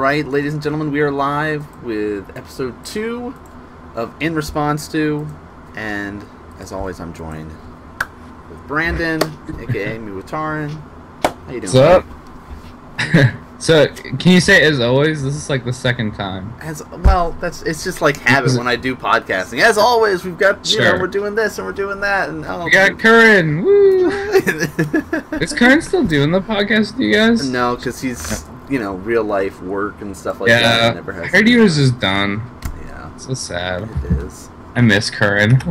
right, ladies and gentlemen, we are live with episode 2 of In Response To, and as always, I'm joined with Brandon, aka Muwataran. How you doing? What's up? So, can you say as always? This is like the second time. As well, it's just like habit when I do podcasting. As always, we've got we're doing this and we're doing that, and we got Curran. Woo! Is Curran still doing the podcast with you guys? No, because he's real life work and stuff like that. Never has. I heard he was just done. Yeah, so sad. It is. I miss Curran.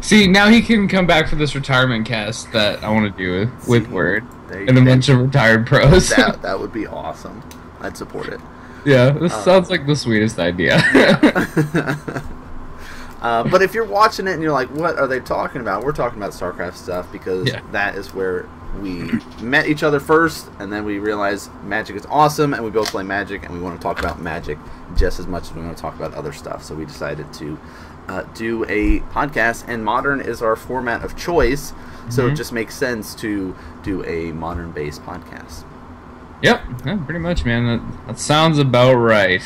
See, now he can come back for this retirement cast that I want to do with Word and a bunch of retired pros. That would be awesome. I'd support it. Yeah, this sounds like the sweetest idea. But if you're watching it and you're like, what are they talking about? We're talking about StarCraft stuff because that is where we met each other first, and then we realized Magic is awesome, and we both play Magic, and we want to talk about Magic just as much as we want to talk about other stuff. So we decided to do a podcast, and Modern is our format of choice, so it just makes sense to do a Modern-based podcast. Yep, yeah, pretty much, man. That sounds about right.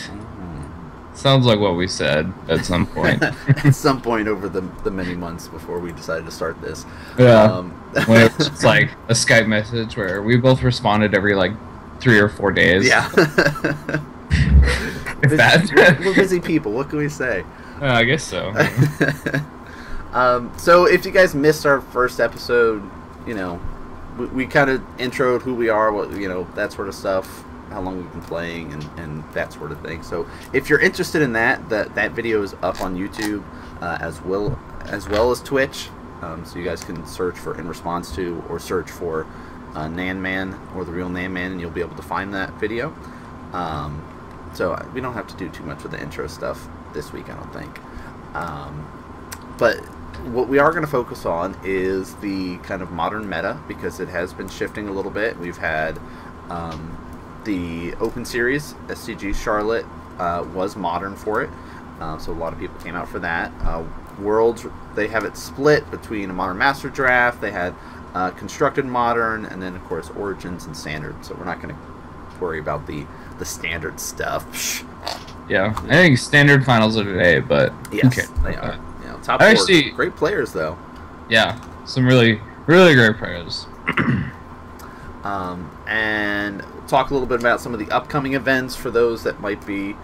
Sounds like what we said at some point. At some point over the many months before we decided to start this. Yeah. When it was just like a Skype message where we both responded every like 3 or 4 days. Yeah. We're busy people. What can we say? I guess so. So if you guys missed our first episode, we kind of introed who we are, what that sort of stuff. How long we've been playing and that sort of thing. So if you're interested in that video is up on YouTube as well as Twitch. So you guys can search for In Response To or search for Nan Man or The Real Nan Man, and you'll be able to find that video. So we don't have to do too much with the intro stuff this week, I don't think. But what we are going to focus on is the kind of modern meta, because it has been shifting a little bit. We've had the Open Series, SCG Charlotte, was modern for it, so a lot of people came out for that. Worlds, they have it split between a Modern Master Draft, they had Constructed Modern, and then of course Origins and Standard, so we're not going to worry about the Standard stuff. Yeah, I think Standard finals are today, but yes, they are. Top four, actually, great players though. Yeah, some really, really great players. And talk a little bit about some of the upcoming events for those that might be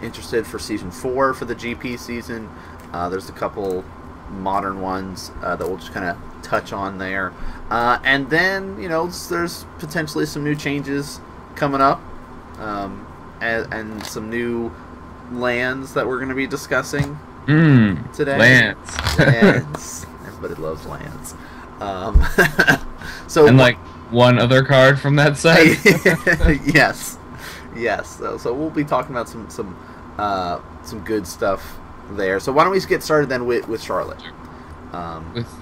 interested for Season 4 for the GP season. There's a couple modern ones that we'll just kind of touch on there. And then, there's potentially some new changes coming up and some new lands that we're going to be discussing today. Lands. Everybody loves lands. So, and like one other card from that side. yes. So we'll be talking about some good stuff there. So why don't we get started then with Charlotte? Let's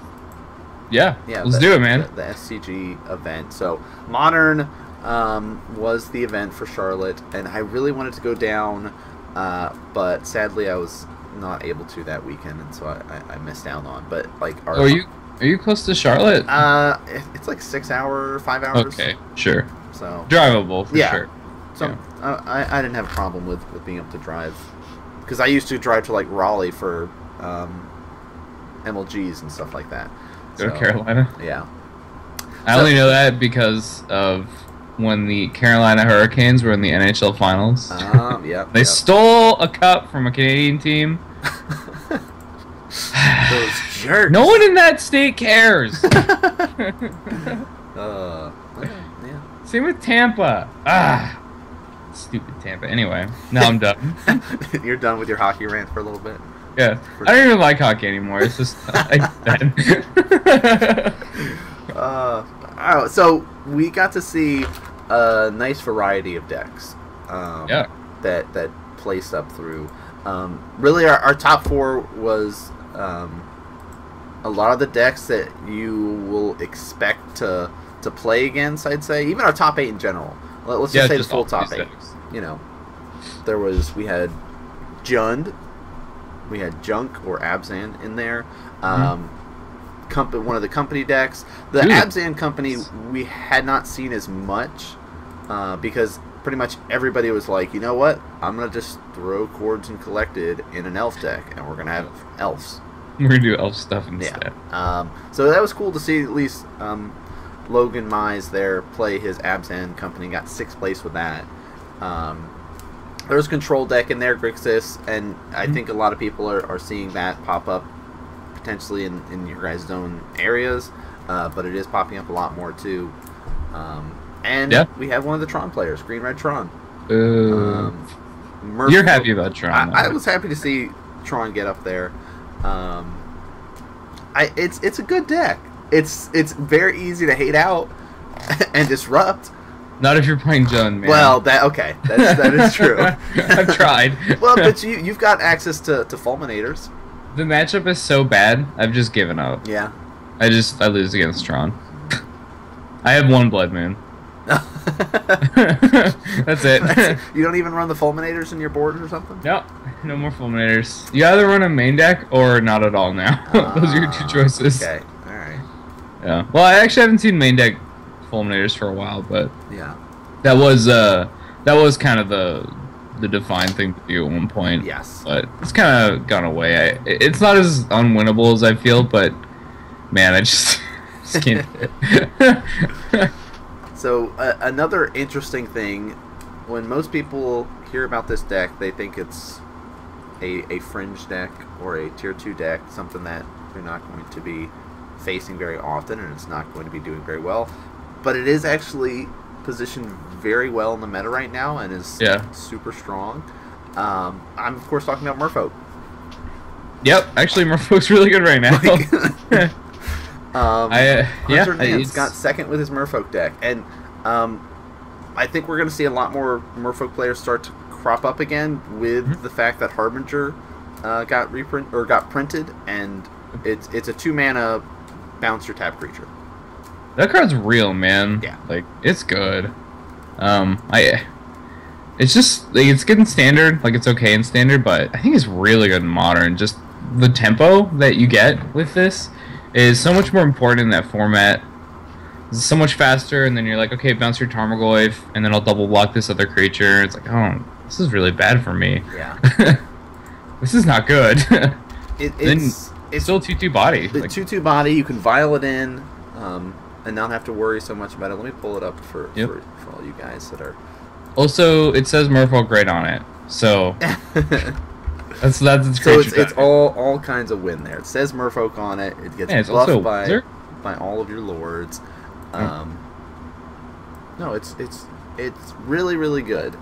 do it, man. The SCG event. So Modern was the event for Charlotte, and I really wanted to go down, but sadly I was not able to that weekend, and so I missed out on. But like, are you close to Charlotte? It's like 6 hours, 5 hours. Okay, sure. So drivable for sure. So I didn't have a problem with being able to drive, because I used to drive to like Raleigh for MLGs and stuff like that. Go to Carolina. Yeah. I only know that because of when the Carolina Hurricanes were in the NHL Finals. They stole a cup from a Canadian team. Those jerks. No one in that state cares. Same with Tampa. Stupid Tampa. Anyway, now I'm done. You're done with your hockey rant for a little bit? Yeah. I don't even like hockey anymore. It's just so we got to see a nice variety of decks that placed up through. Really, our top 4 was a lot of the decks that you will expect to play against, I'd say. Even our top 8 in general. Let's just say the full top 8. Decks. We had Jund, we had Junk or Abzan in there. One of the company decks. The Abzan company we had not seen as much because pretty much everybody was like, you know what? I'm going to just throw Chords and Collected in an elf deck, and we're going to have elves. We're going to do elf stuff instead. Yeah. So that was cool to see at least Logan Mize there play his Abzan company, got 6th place with that. There's a control deck in there, Grixis, and I think a lot of people are seeing that pop up potentially in your guys' own areas, but it is popping up a lot more too. And we have one of the Tron players, Green Red Tron. You're happy about Tron. I was happy to see Tron get up there. It's a good deck. It's very easy to hate out and disrupt. Not if you're playing Jund, man. Well, that is true. I've tried. Well, but you've got access to Fulminators. The matchup is so bad, I've just given up. Yeah. I lose against Tron. I have 1 Blood Moon. That's it. You don't even run the Fulminators in your board or something? No more Fulminators. You either run a main deck or not at all now. Those are your 2 choices. Okay, alright. Yeah. Well, I actually haven't seen main deck Fulminators for a while, but yeah, that was kind of the defined thing to do at one point. Yes. But it's kind of gone away. It's not as unwinnable as I feel, but man, I just can't do it. So another interesting thing, when most people hear about this deck, they think it's a fringe deck or a tier 2 deck, something that they're not going to be facing very often, and it's not going to be doing very well. But it is actually positioned very well in the meta right now and is super strong. I'm of course talking about Merfolk. Yep, actually Merfolk's really good right now. Hunter Nance got 2nd with his Merfolk deck, and I think we're going to see a lot more Merfolk players start to crop up again with the fact that Harbinger got printed, and it's a 2-mana bounce or tap creature. That card's real, man. Yeah. Like, it's good. It's just, like, it's good in Standard. Like, it's okay in Standard, but I think it's really good in Modern. Just the tempo that you get with this is so much more important in that format. It's so much faster, and then you're like, okay, bounce your Tarmogoyf, and then I'll double block this other creature. It's like, oh, this is really bad for me. Yeah. This is not good. It's still 2/2 body. The 2/2 body, you can vial it in, and not have to worry so much about it. Let me pull it up for all you guys that are... Also, it says Merfolk right on it, so... that's its so it's all kinds of win there. It says Merfolk on it. It gets buffed by all of your lords. No, it's really, really good.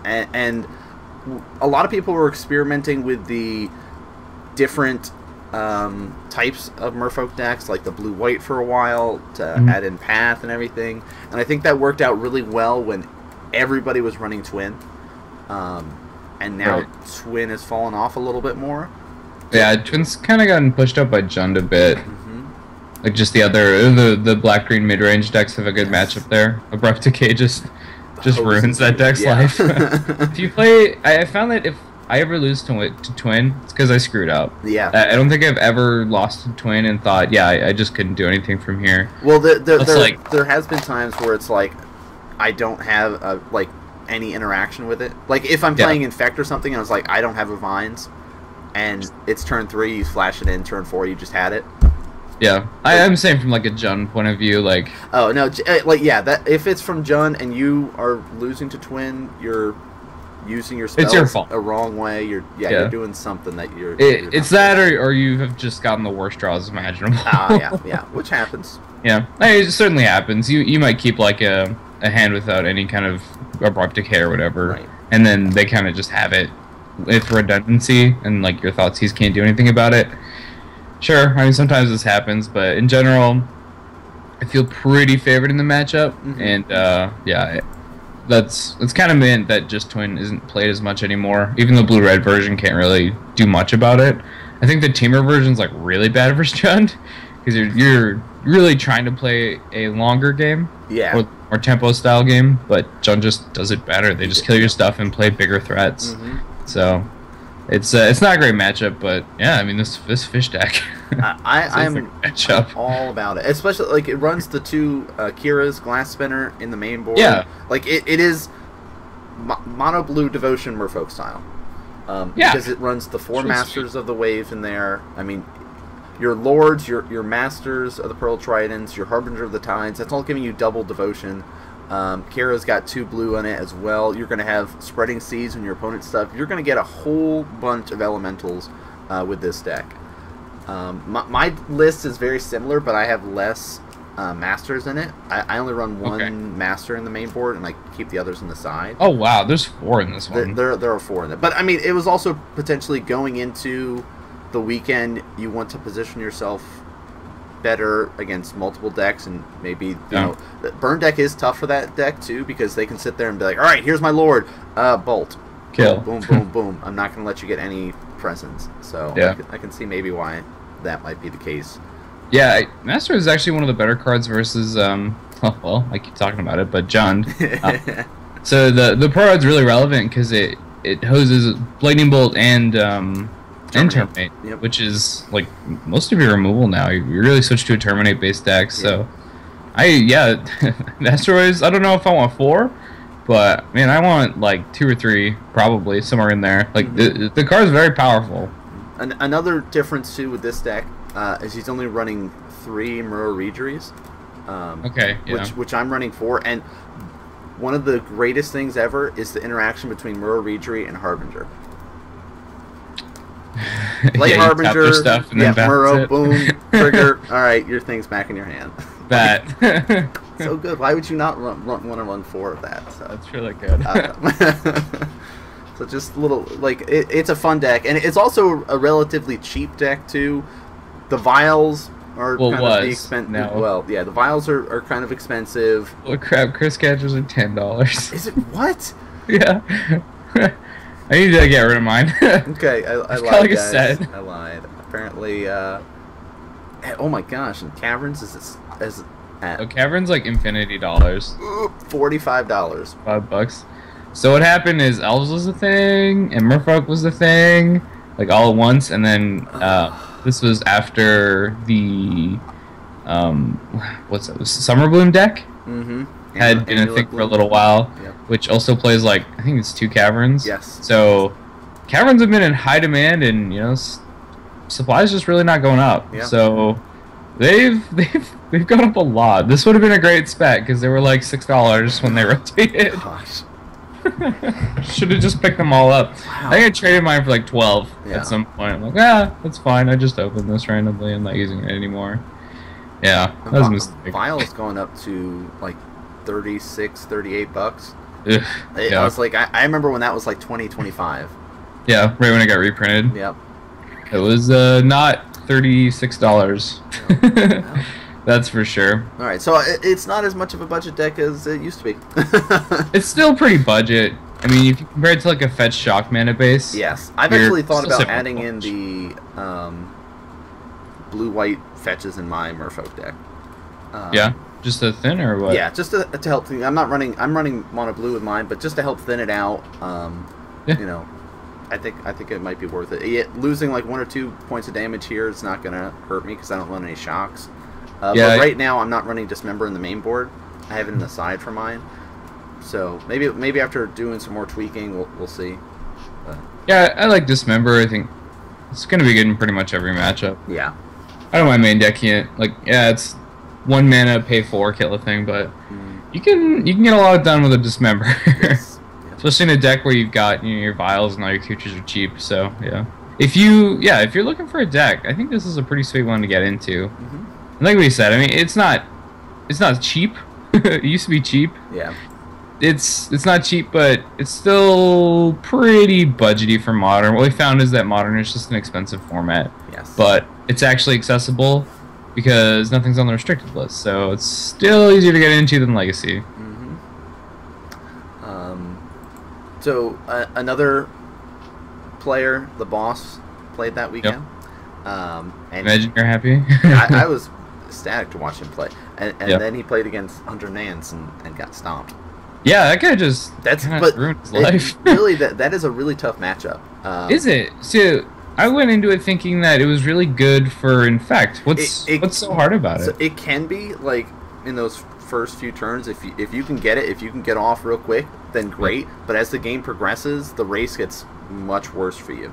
And a lot of people were experimenting with the different types of Merfolk decks, like the blue-white for a while, to add in Path and everything. And I think that worked out really well when everybody was running Twin. And now Twin has fallen off a little bit more. Yeah, Twin's kind of gotten pushed up by Jund a bit. Like just the black-green mid-range decks have a good matchup there. Abrupt Decay just ruins that deck's life. If you play, I found that if I ever lose to Twin, it's because I screwed up. Yeah. I don't think I've ever lost to Twin and thought, yeah, I just couldn't do anything from here. Well, there has been times where it's like I don't have like any interaction with it. Like if I'm playing Infect or something, and I was like, I don't have a Vines, and it's turn 3, you flash it in, turn 4, you just had it. Yeah, I'm saying from like a Jund point of view, like. Oh no, like that if it's from Jund and you are losing to Twin, you're using your spells it's your fault. A wrong way. You're doing something that you're. It's that, or you have just gotten the worst draws imaginable. Yeah, which happens. Yeah, it certainly happens. You might keep like a hand without any kind of Abrupt Decay or whatever, and then they kind of just have it with redundancy, and like your Thoughtseize can't do anything about it. Sure, I mean sometimes this happens, but in general, I feel pretty favored in the matchup, and that's kind of meant that just Twin isn't played as much anymore. Even the blue-red version can't really do much about it. I think the Teamer version's like really bad versus Jund, because you're really trying to play a longer game, or tempo style game, but Jund just does it better. They just kill your stuff and play bigger threats. So. It's not a great matchup, but yeah, I mean this fish deck. I'm all about it. Especially like it runs the two Kira's Glass Spinner in the main board. Yeah, like it is mono blue Devotion Merfolk style. Because it runs the four Masters of the Wave in there. I mean, your Lords, your Masters of the Pearl Tridents, your Harbinger of the Tides. That's all giving you double Devotion. Kira's got 2 blue on it as well. You're going to have Spreading Seas when your opponent's stuff. You're going to get a whole bunch of elementals with this deck. My list is very similar, but I have less Masters in it. I only run one Master in the main board, and I keep the others on the side. Oh wow, there's 4 in this one. There are 4 in it. But I mean, it was also potentially going into the weekend. You want to position yourself better against multiple decks, and maybe you know, the burn deck is tough for that deck too, because they can sit there and be like, all right, here's my Lord, bolt, kill, boom, boom, boom. I'm not going to let you get any presents. So yeah, I can see maybe why that might be the case. Yeah, Master is actually one of the better cards versus well, I keep talking about it, but Jund. So the Pro Rod's really relevant because it hoses Lightning Bolt and Terminate, which is like most of your removal now. You really switch to a Terminate based deck. So Asteroids. I don't know if I want 4, but man, I want like 2 or 3 probably somewhere in there. Like the card is very powerful. Another difference too with this deck is he's only running 3 Muro Reejeries. Which I'm running 4, and one of the greatest things ever is the interaction between Muro Reejerey and Harbinger. Play Harbinger, stuff and then Muro, boom, trigger. All right, your thing's back in your hand. That so good. Why would you not want to run 4 of that? So. That's really good. So just a little, like, it's a fun deck, and it's also a relatively cheap deck too. The vials are kind of expensive. Well, yeah, the vials are kind of expensive. Oh crap! Chris Catchers are $10. Is it what? Yeah. I need to get rid of mine. Okay, I lied, like guys. A set. I lied. Apparently, oh my gosh, and Caverns is at Caverns like infinity dollars. $45. $5. So what happened is Elves was a thing, and Merfolk was a thing, like all at once, and then this was after the what's that? Summer Bloom deck. Had been a thing for a little while, which also plays like I think it's 2 Caverns. Yes. So Caverns have been in high demand, and you know supplies just really not going up. Yeah. So they've gone up a lot. This would have been a great spec because they were like $6 when they rotated. Gosh. Should have just picked them all up. Wow. I think I traded mine for like 12 at some point. I'm like, that's fine. I just opened this randomly and not using it anymore. Yeah, that was a mistake. Vial's going up to like $36, $38. Yeah. I was like, I remember when that was like $20, $25. Yeah, right when it got reprinted. Yep. It was not $36. Wow. That's for sure. All right, so it's not as much of a budget deck as it used to be. It's still pretty budget. I mean, if you compare it to like a fetch shock mana base. Yes, I've actually thought about adding in the blue-white fetches in my Merfolk deck. Yeah, just to thin or what? Yeah, just to help. I'm running mono blue with mine, but just to help thin it out. You know, I think it might be worth it. Losing like 1 or 2 points of damage here is not gonna hurt me because I don't run any shocks. But right now I'm not running Dismember in the main board. I have it in the side for mine. So maybe after doing some more tweaking, we'll see. Yeah, I like Dismember. I think it's gonna be good in pretty much every matchup. Yeah. I don't mind main decking it. Like, yeah, it's 1 mana, pay 4, kill a thing, but you can get a lot done with a Dismember. Yes. Yep. Especially in a deck where you've got your vials and all your creatures are cheap. So yeah, if you're looking for a deck, I think this is a pretty sweet one to get into. And like we said, I mean, it's not cheap. It used to be cheap. Yeah. It's not cheap, but it's still pretty budgety for Modern. What we found is that Modern is just an expensive format. Yes. But it's actually accessible because nothing's on the restricted list, so it's still easier to get into than Legacy. So another player, the boss, played that weekend. And Imagine you're happy. I was ecstatic to watch him play, and then he played against Hunter Nance and got stomped. Yeah, that guy just ruined his life. Really, that is a really tough matchup. Is it? So I went into it thinking that it was really good for infect. What's so hard about it? So it can be like in those first few turns, if you can get it, if you can get off real quick, then great. But as the game progresses, the race gets much worse for you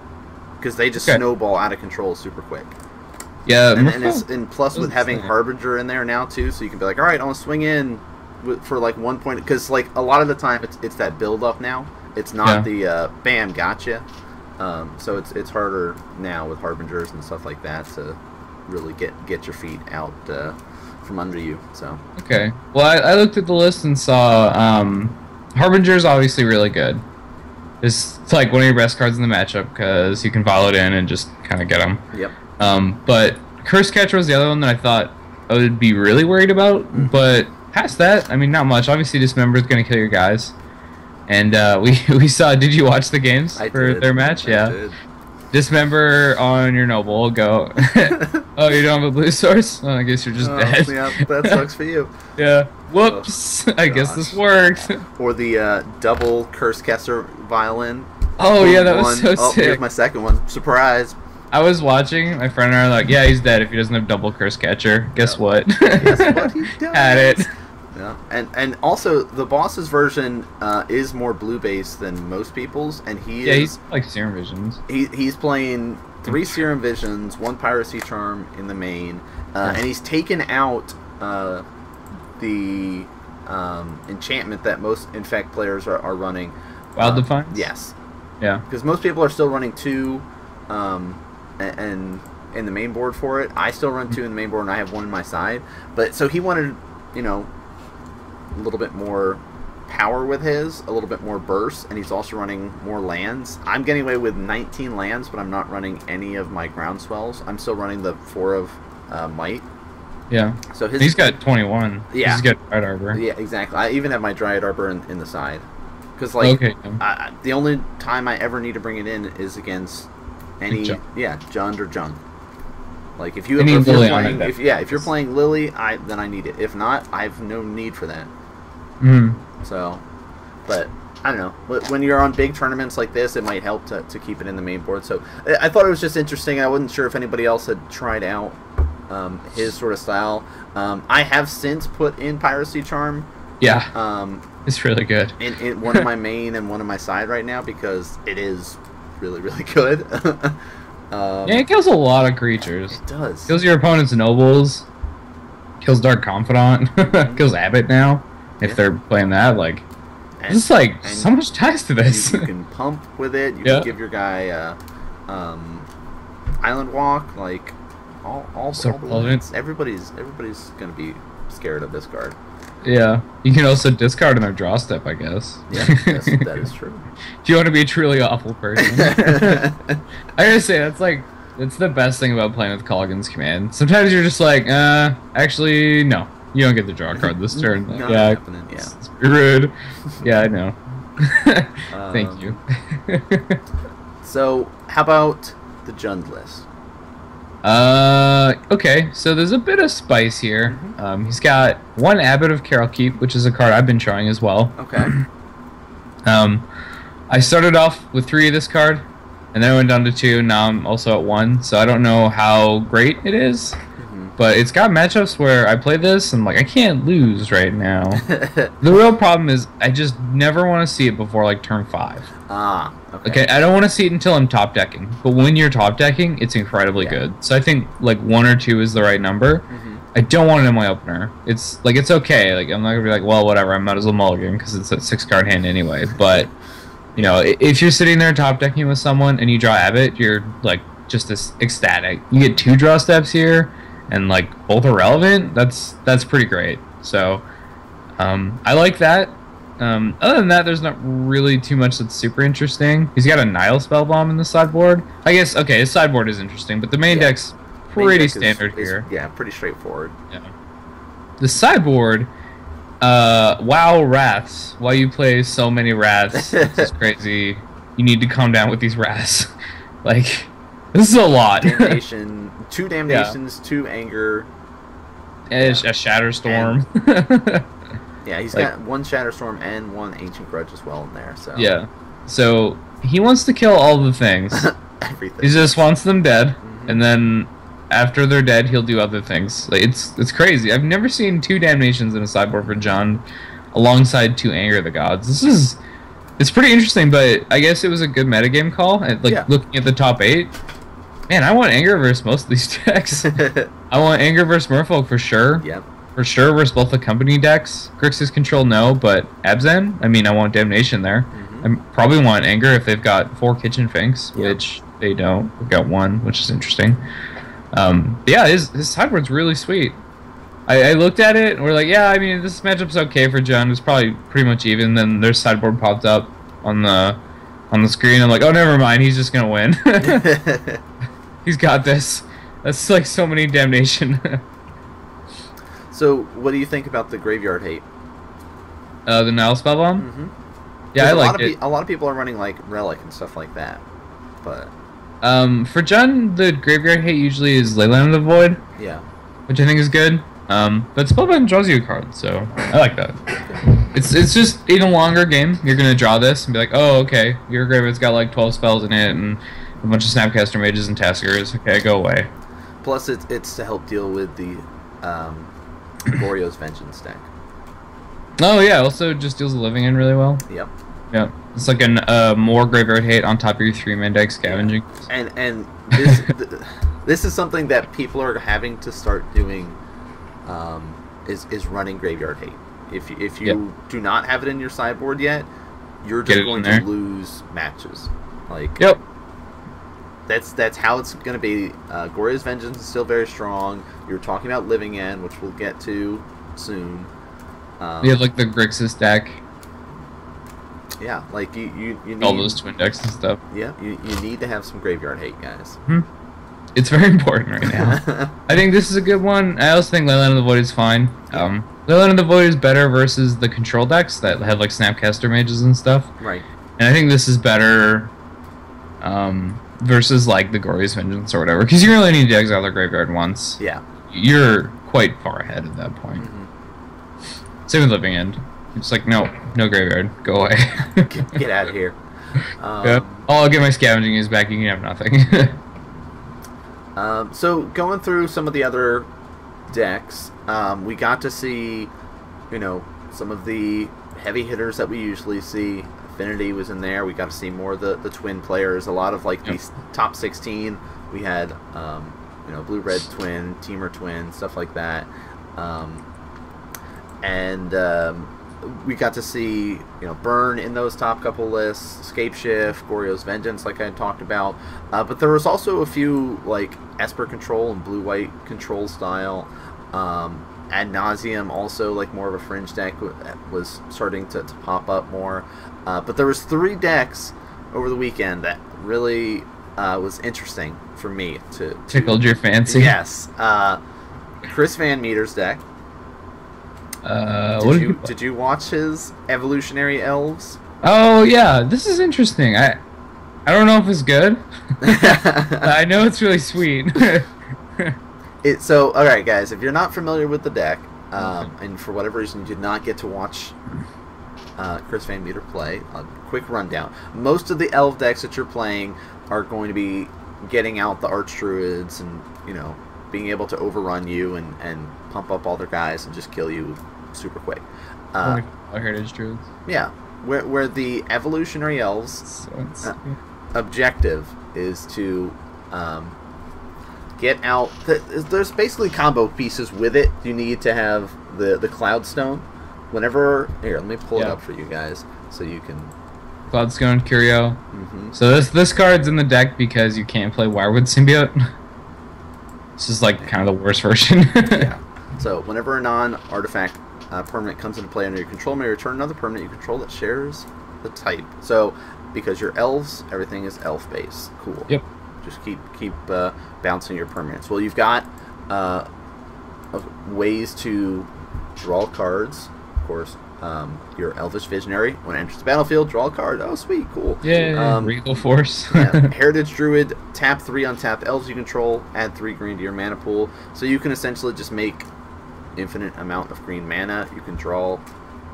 because they just snowball out of control super quick. Yeah, and plus with having Harbinger in there now too, so you can be like, all right, I'm gonna swing in for like 1 point, because like a lot of the time it's that build up now. It's not the bam gotcha. So it's harder now with Harbingers and stuff like that to really get your feet out from under you. So okay, well I looked at the list and saw Harbinger's obviously really good. It's like one of your best cards in the matchup because you can follow it in and just kind of get them. Yep. But Curse Catcher was the other one that I thought I would be really worried about. But past that, I mean, not much. Obviously, Dismember is going to kill your guys. And we saw. Did you watch the games for their match? I did. Dismember on your Noble. Go. Oh, you don't have a blue source? Oh, I guess you're just dead. Yeah, that sucks for you. Yeah. Whoops. I guess this worked. Or the double Curse Catcher violin. Oh yeah, that was so sick. Here's my second one. Surprise. I was watching, my friend and I were like, yeah, he's dead if he doesn't have double Curse Catcher. Guess what? Guess what he does. Had it. Yeah. And also, the boss's version is more blue-based than most people's, and he's like Serum Visions. He's playing 3 Serum Visions, 1 Piracy Charm in the main, and he's taken out the enchantment that most Infect players are running. Wild Defiance? Yes. Yeah. Because most people are still running 2... and in the main board for it. I still run 2 in the main board, and I have 1 in my side. But so he wanted, you know, a little bit more power with his, a little bit more burst, and he's also running more lands. I'm getting away with 19 lands, but I'm not running any of my groundswells. I'm still running the 4 of might. Yeah. So he's got 21. Yeah. He's got Dryad Arbor. Yeah, exactly. I even have my Dryad Arbor in the side. Because, like, the only time I ever need to bring it in is against any Jund or Jund. Like if you're playing Lily, then I need it. If not, I have no need for that. So, but I don't know. When you're on big tournaments like this, it might help to keep it in the main board. So I thought it was just interesting. I wasn't sure if anybody else had tried out his sort of style. I have since put in Piracy Charm. Yeah. It's really good. In one of my main and one of my side right now because it is really, really good. Yeah, it kills a lot of creatures. It does. Kills your opponent's nobles. Kills Dark Confidant. Kills Abbott now. If they're playing that, like... There's like so much ties to this. You can pump with it. You can give your guy Island Walk. Like, all so relevant. Everybody's going to be scared of this card. Yeah, you can also discard in their draw step, I guess. Yeah, yes, that is true. If you want to be a truly awful person. I gotta say, that's the best thing about playing with Colligan's Command. Sometimes you're just like, actually, no. You don't get to draw a card this turn. It's rude. Yeah, I know. Thank you. So, how about the Jund list? Okay, so there's a bit of spice here. He's got 1 Abbot of Carol Keep, which is a card I've been trying as well. Okay. I started off with 3 of this card, and then I went down to 2, now I'm also at 1, so I don't know how great it is, but it's got matchups where I play this, and like, I can't lose right now. The real problem is, I just never want to see it before like turn 5. Okay, I don't want to see it until I'm top decking. But when you're top decking, it's incredibly good. So I think like 1 or 2 is the right number. I don't want it in my opener. It's like, it's okay. Like, I'm not gonna be like, well, whatever. I might as well mulligan because it's a 6-card hand anyway. But you know, if you're sitting there top decking with someone and you draw Abbott, you're like just this ecstatic. You get 2 draw steps here, and like both are relevant. That's pretty great. So I like that. Other than that, there's not really too much that's super interesting. He's got a Nile Spellbomb in the sideboard. I guess, okay, his sideboard is interesting, but the main deck's pretty standard here. Yeah, pretty straightforward. Yeah. The sideboard, WoW Wraths. Why you play so many Wraths? It's just crazy. You need to calm down with these Wraths. Like, this is a lot. Damnation, 2 Damnations, 2 Anger. A Shatterstorm. Yeah, he's got 1 Shatterstorm and 1 Ancient Grudge as well in there. So yeah, so he wants to kill all the things, everything. He just wants them dead, and then after they're dead, he'll do other things. Like it's crazy. I've never seen 2 Damnations in a sideboard for John, alongside 2 Anger the Gods. It's pretty interesting, but I guess it was a good metagame call. And, like looking at the top 8, man, I want Anger versus most of these decks. I want Anger versus Merfolk for sure. Yep. For sure versus both the company decks. Grixis Control, no, but Abzan, I mean, I want Damnation there. I probably want Anger if they've got 4 Kitchen Finks, which they don't. We've got 1, which is interesting. Yeah, his sideboard's really sweet. I looked at it and we're like, yeah, I mean, this matchup's okay for John. It's probably pretty much even. Then their sideboard popped up on the screen. I'm like, oh, never mind. He's just gonna win. He's got this. That's like so many Damnation. So, what do you think about the Graveyard Hate? The Nile Spellbomb? Yeah, I like it. A lot of people are running like Relic and stuff like that, but for John, the Graveyard Hate usually is Leyline of the Void. Yeah, which I think is good. But Spellbind draws you a card, so I like that. It's just in a longer game, you're gonna draw this and be like, oh, okay, your graveyard's got like 12 spells in it and a bunch of Snapcaster Mages and Taskers. Okay, go away. Plus, it's to help deal with the Goryo's Vengeance deck. Oh yeah, also just deals the living in really well. Yep. Yeah, it's like an more Graveyard Hate on top of your 3-man deck scavenging. Yeah. And this this is something that people are having to start doing. Is running Graveyard Hate. If you do not have it in your sideboard yet, you're just going to lose matches. Like that's how it's going to be. Goryo's Vengeance is still very strong. You're talking about Living End, which we'll get to soon. You have like the Grixis deck. Yeah, like you need all those twin decks and stuff. Yeah, you need to have some Graveyard Hate, guys. It's very important right now. I think this is a good one. I also think Leyline of the Void is fine. Leyline of the Void is better versus the control decks that have like Snapcaster Mages and stuff. Right. And I think this is better versus like the Goryo's Vengeance or whatever, because you really need to exile their graveyard once. Yeah. You're quite far ahead at that point. Same with Living End. It's like, no graveyard. Go away. Get out of here. I'll get my scavenging is back. You can have nothing. So going through some of the other decks, we got to see, some of the heavy hitters that we usually see. Affinity was in there. We got to see more of the twin players. A lot of like these top 16. We had, blue-red twin, teamer twin, stuff like that. We got to see, Burn in those top couple lists, Escape Shift, Goryo's Vengeance, like I talked about. But there was also a few, like, Esper Control and Blue-White Control style. Ad Nauseam, also, like, more of a fringe deck was starting to pop up more. But there was 3 decks over the weekend that really was interesting for me to tickled your fancy. Yes. Chris Van Meter's deck. Did you watch his Evolutionary Elves? Oh yeah, this is interesting. I don't know if it's good. I know it's really sweet. So alright guys, if you're not familiar with the deck, and for whatever reason you did not get to watch Chris Van Meter play, a quick rundown. Most of the elf decks that you're playing are going to be getting out the Archdruids and, being able to overrun you and pump up all their guys and just kill you super quick. Heritage Druids. Yeah, where the Evolutionary Elves objective is to get out. There's basically combo pieces with it. You need to have the Cloudstone. Whenever here, let me pull it up for you guys so you can. Cloudstone, Curio. So this card's in the deck because you can't play Wirewood Symbiote. This is like kind of the worst version. Yeah. So whenever a non-artifact permanent comes into play under your control, may return another permanent you control that shares the type. So because you're elves, everything is elf-based. Cool. Yep. Just keep bouncing your permanents. Well, you've got ways to draw cards. Of course, your Elvish Visionary, when it enters the battlefield, draw a card. Oh, sweet, cool. Yeah, Regal Force. Heritage Druid, tap 3 untapped elves you control, add 3 green to your mana pool. So you can essentially just make infinite amount of green mana. You can draw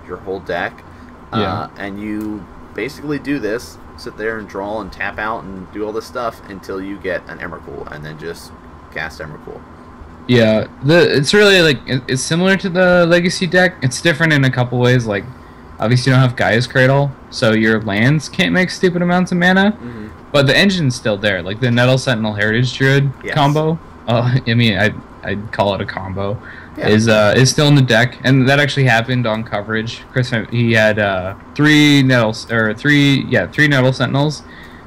your whole deck, and you basically do this, sit there and draw and tap out and do all this stuff until you get an Emrakul, and then just cast Emrakul. Yeah, it's really like it's similar to the Legacy deck. It's different in a couple ways. Like, obviously, you don't have Gaia's Cradle, so your lands can't make stupid amounts of mana. But the engine's still there. Like the Nettle Sentinel Heritage Druid combo. I mean, I'd call it a combo. Yeah. Is still in the deck, and that actually happened on coverage. Chris, he had three Nettle Sentinels.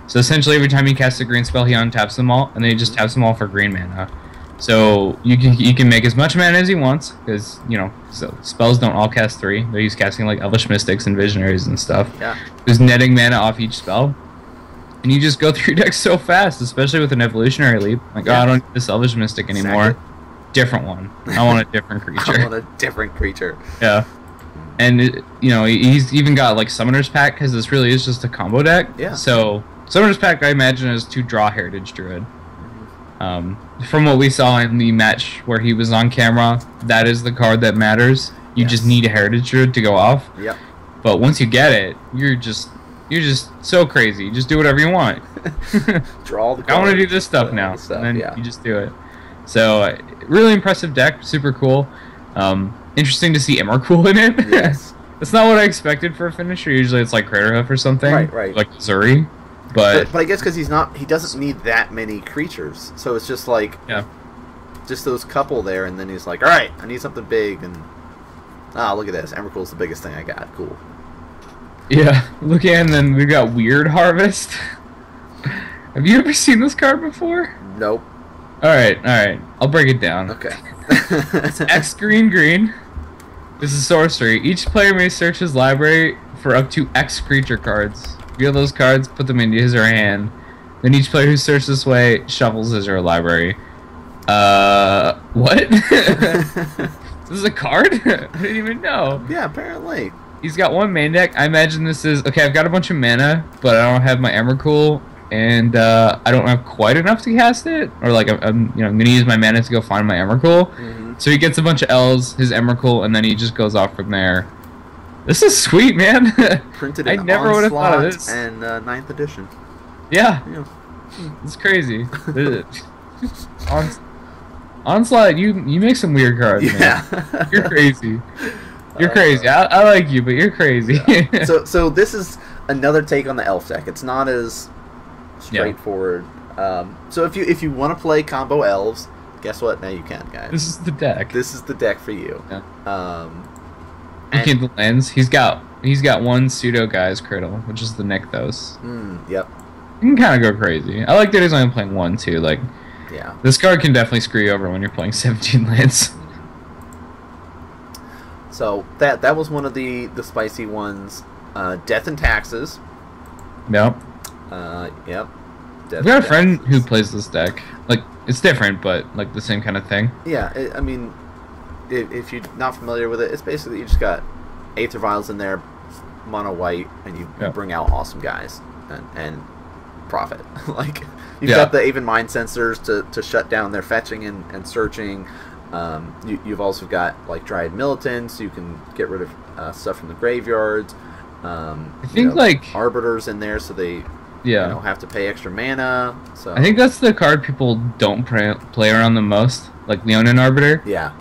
So essentially, every time he casts a green spell, he untaps them all, and then he just taps them all for green mana. So you can make as much mana as he wants, because so spells don't all cast 3. He's casting like Elvish Mystics and Visionaries and stuff. Yeah. Who's netting mana off each spell, and you just go through your deck so fast, especially with an Evolutionary Leap. Like, oh, I don't need this Elvish Mystic anymore. Different one. I want a different creature. I want a different creature. Yeah. And he's even got like Summoner's Pact, because this really is just a combo deck. Yeah. So Summoner's Pact, I imagine, is to draw Heritage Druid. From what we saw in the match where he was on camera, that is the card that matters. You just need a Heritage Druid to go off. Yep. But once you get it, you're just so crazy. You just do whatever you want. Draw the cards. I want to do this stuff now. And then you just do it. So, really impressive deck. Super cool. Interesting to see Emrakul in it. Yes. That's not what I expected for a finisher. Usually it's like Craterhoof or something. Right. Like Zuri. But I guess because he doesn't need that many creatures, so it's just like just those couple there, and then he's like, all right, I need something big, and look at this, Emrakul's the biggest thing I got. Cool. Yeah, look at, and then we've got Weird Harvest. Have you ever seen this card before? Nope. All right, I'll break it down. Okay. It's X green. This is sorcery. Each player may search his library for up to X creature cards. Reveal those cards, put them into his or her hand. Then each player who searches this way shuffles his or her library. What? This is a card? I didn't even know. Yeah, apparently. He's got one main deck. I imagine this is... Okay, I've got a bunch of mana, but I don't have my Emrakul, and I don't have quite enough to cast it. Or, like, I'm going to use my mana to go find my Emrakul. So he gets a bunch of L's, his Emrakul, and then he just goes off from there. This is sweet, man. Printed in I never would have thought of this. And 9th edition. Yeah. It's crazy. Onslaught, you make some weird cards, man. You're crazy. You're crazy. I like you, but you're crazy. Yeah. So this is another take on the elf deck. It's not as straightforward. So if you want to play combo elves, guess what? Now you can, guys. This is the deck. This is the deck for you. Yeah. Looking at the lens, he's got one pseudo Gaia's Cradle, which is the Nykthos. Yep. You can kind of go crazy. I like that he's only playing one too. Like, this card can definitely screw you over when you're playing 17 lands. So that was one of the spicy ones. Death and Taxes. Yep. Yep. We got a friend who plays this deck. Like, it's different, but like the same kind of thing. Yeah, I mean, if you're not familiar with it, it's basically you just got Aether Vials in there, mono white, and you bring out awesome guys and profit. Like, you've got the even mind sensors to shut down their fetching and searching. You've also got like Dryad Militants, so you can get rid of stuff from the graveyards. I think like Arbiters in there, so they have to pay extra mana. So I think that's the card people don't play around the most, like Leonin Arbiter. Yeah.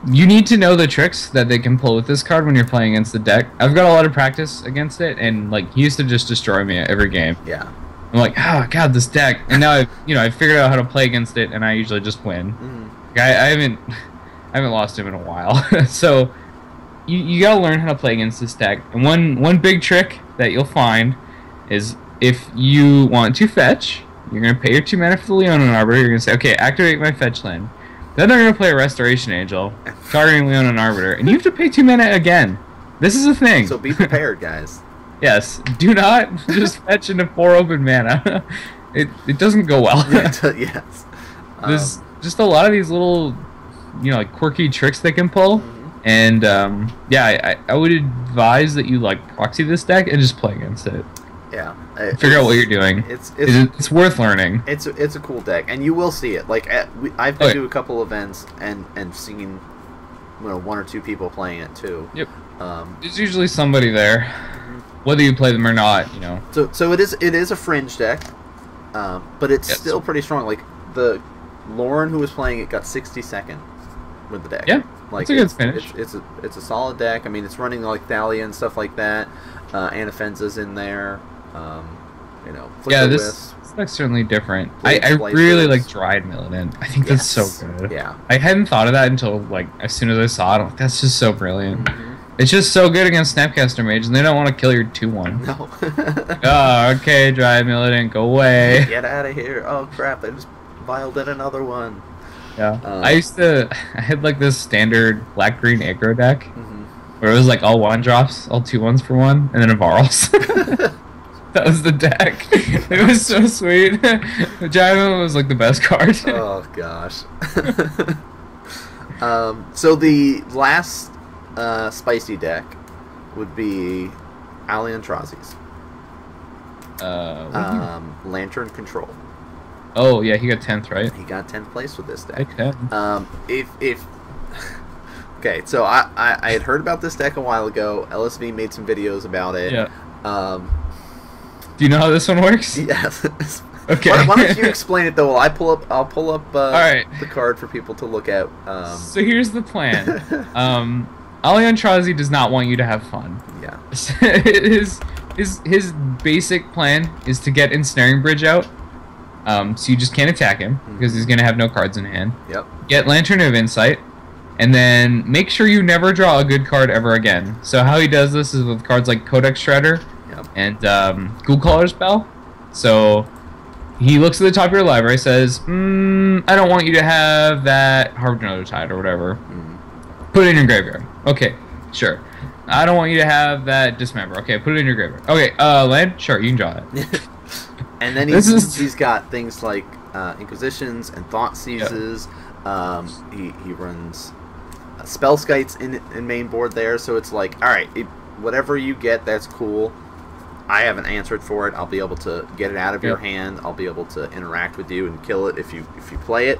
You need to know the tricks that they can pull with this card when you're playing against the deck. I've got a lot of practice against it, and like he used to just destroy me every game. Yeah. I'm like, oh god, this deck, and now I've figured out how to play against it, and I usually just win. Like, I haven't lost him in a while. So you gotta learn how to play against this deck. And one big trick that you'll find is if you want to fetch, you're gonna pay your 2 mana for the Leonin Arbiter. You're gonna say, okay, activate my fetch land. Then they're gonna play a Restoration Angel, targeting Leonin Arbiter, and you have to pay 2 mana again. This is a thing. So be prepared, guys. Yes, do not just fetch into 4 open mana. It doesn't go well. Yes. There's just a lot of these little, like quirky tricks they can pull, and I would advise that you like proxy this deck and just play against it. Yeah. Figure out what you're doing. It's worth learning. It's a cool deck, and you will see it. Like I've been to a couple events and seen 1 or 2 people playing it too. Yep. There's usually somebody there. whether you play them or not, you know. So it is a fringe deck, but it's still pretty strong. Like the Lauren who was playing it got 62nd with the deck. Yeah, like it's a good finish. It's a solid deck. I mean, it's running like Thalia and stuff like that. Anafenza's in there. You know, this deck's certainly different. I really like Dried Militant. I think that's so good. Yeah. I hadn't thought of that until like as soon as I saw it. I'm like, that's just so brilliant. It's just so good against Snapcaster Mage, and they don't want to kill your 2/1. No. Oh, okay, Dried Militant, go away. Get out of here. Oh, crap, I just violed in another one. Yeah. I had like this standard black-green aggro deck, where it was like all 1-drops, all 2/1s for 1, and then a Varls. That was the deck. It was so sweet. The Giant Militant was like the best card. Oh, gosh. So the last spicy deck would be Aliantrazi's. Lantern Control. Oh yeah, he got 10th, right? He got 10th place with this deck. Okay. Okay, so I had heard about this deck a while ago. LSV made some videos about it. Yeah. Do you know how this one works? Yes. Okay. Why don't you explain it though? While I'll pull up all right. the card for people to look at. So here's the plan. Aliantrazi does not want you to have fun. Yeah. His basic plan is to get Ensnaring Bridge out. So you just can't attack him because he's gonna have no cards in hand. Yep. Get Lantern of Insight, and then make sure you never draw a good card ever again. So how he does this is with cards like Codex Shredder and Ghoul Caller's Bell. So he looks at the top of your library, says, I don't want you to have that Harbinger Tide or whatever. Put it in your graveyard. Okay, sure. I don't want you to have that Dismember. Okay, put it in your graveyard. Okay, land? Sure, you can draw it. And then he's got things like Inquisitions and Thought Seizes. He runs Spell Skites in main board there, so it's like, alright, whatever you get, that's cool. I haven't answered for it. I'll be able to get it out of your hand. I'll be able to interact with you and kill it if you play it.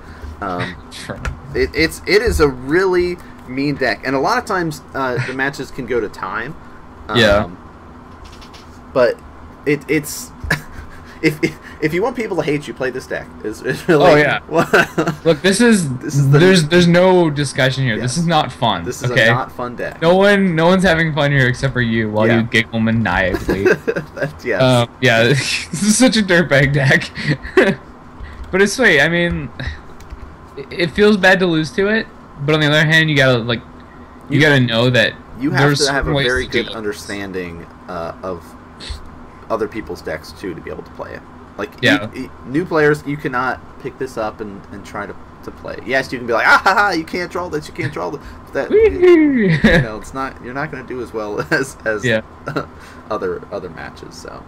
Sure. It is a really mean deck, and a lot of times the matches can go to time. But it's if you want people to hate you, play this deck. It's really. Oh yeah. Look, this is there's no discussion here. This is not fun. This is a not fun deck. No one's having fun here except for you while you giggle maniacally. Yes. Yeah. This is such a dirtbag deck. But it's sweet. I mean, it feels bad to lose to it, but on the other hand, you gotta know that you have to have a very good understanding of other people's decks too to be able to play it. Like new players, you cannot pick this up and try to play it. Yes, you can be like, you can't draw this, you can't draw that. It's not. You're not going to do as well as other matches. So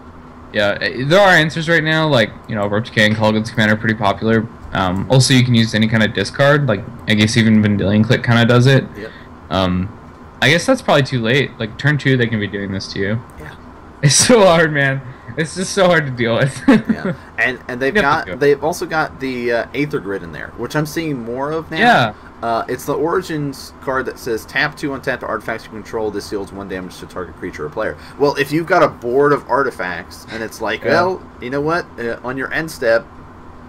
yeah, there are answers right now. Like Rope Decay and Culligan's Command are pretty popular. Also, you can use any kind of discard. Like I guess even Vendilion Click kind of does it. Yep. I guess that's probably too late. Like turn 2, they can be doing this to you. Yeah. It's so hard, man. It's just so hard to deal with. Yeah, and they've also got the Aether Grid in there, which I'm seeing more of now. Yeah. It's the Origins card that says tap 2 untap artifacts you control. This deals 1 damage to target creature or player. Well, if you've got a board of artifacts and it's like, well, you know what? On your end step,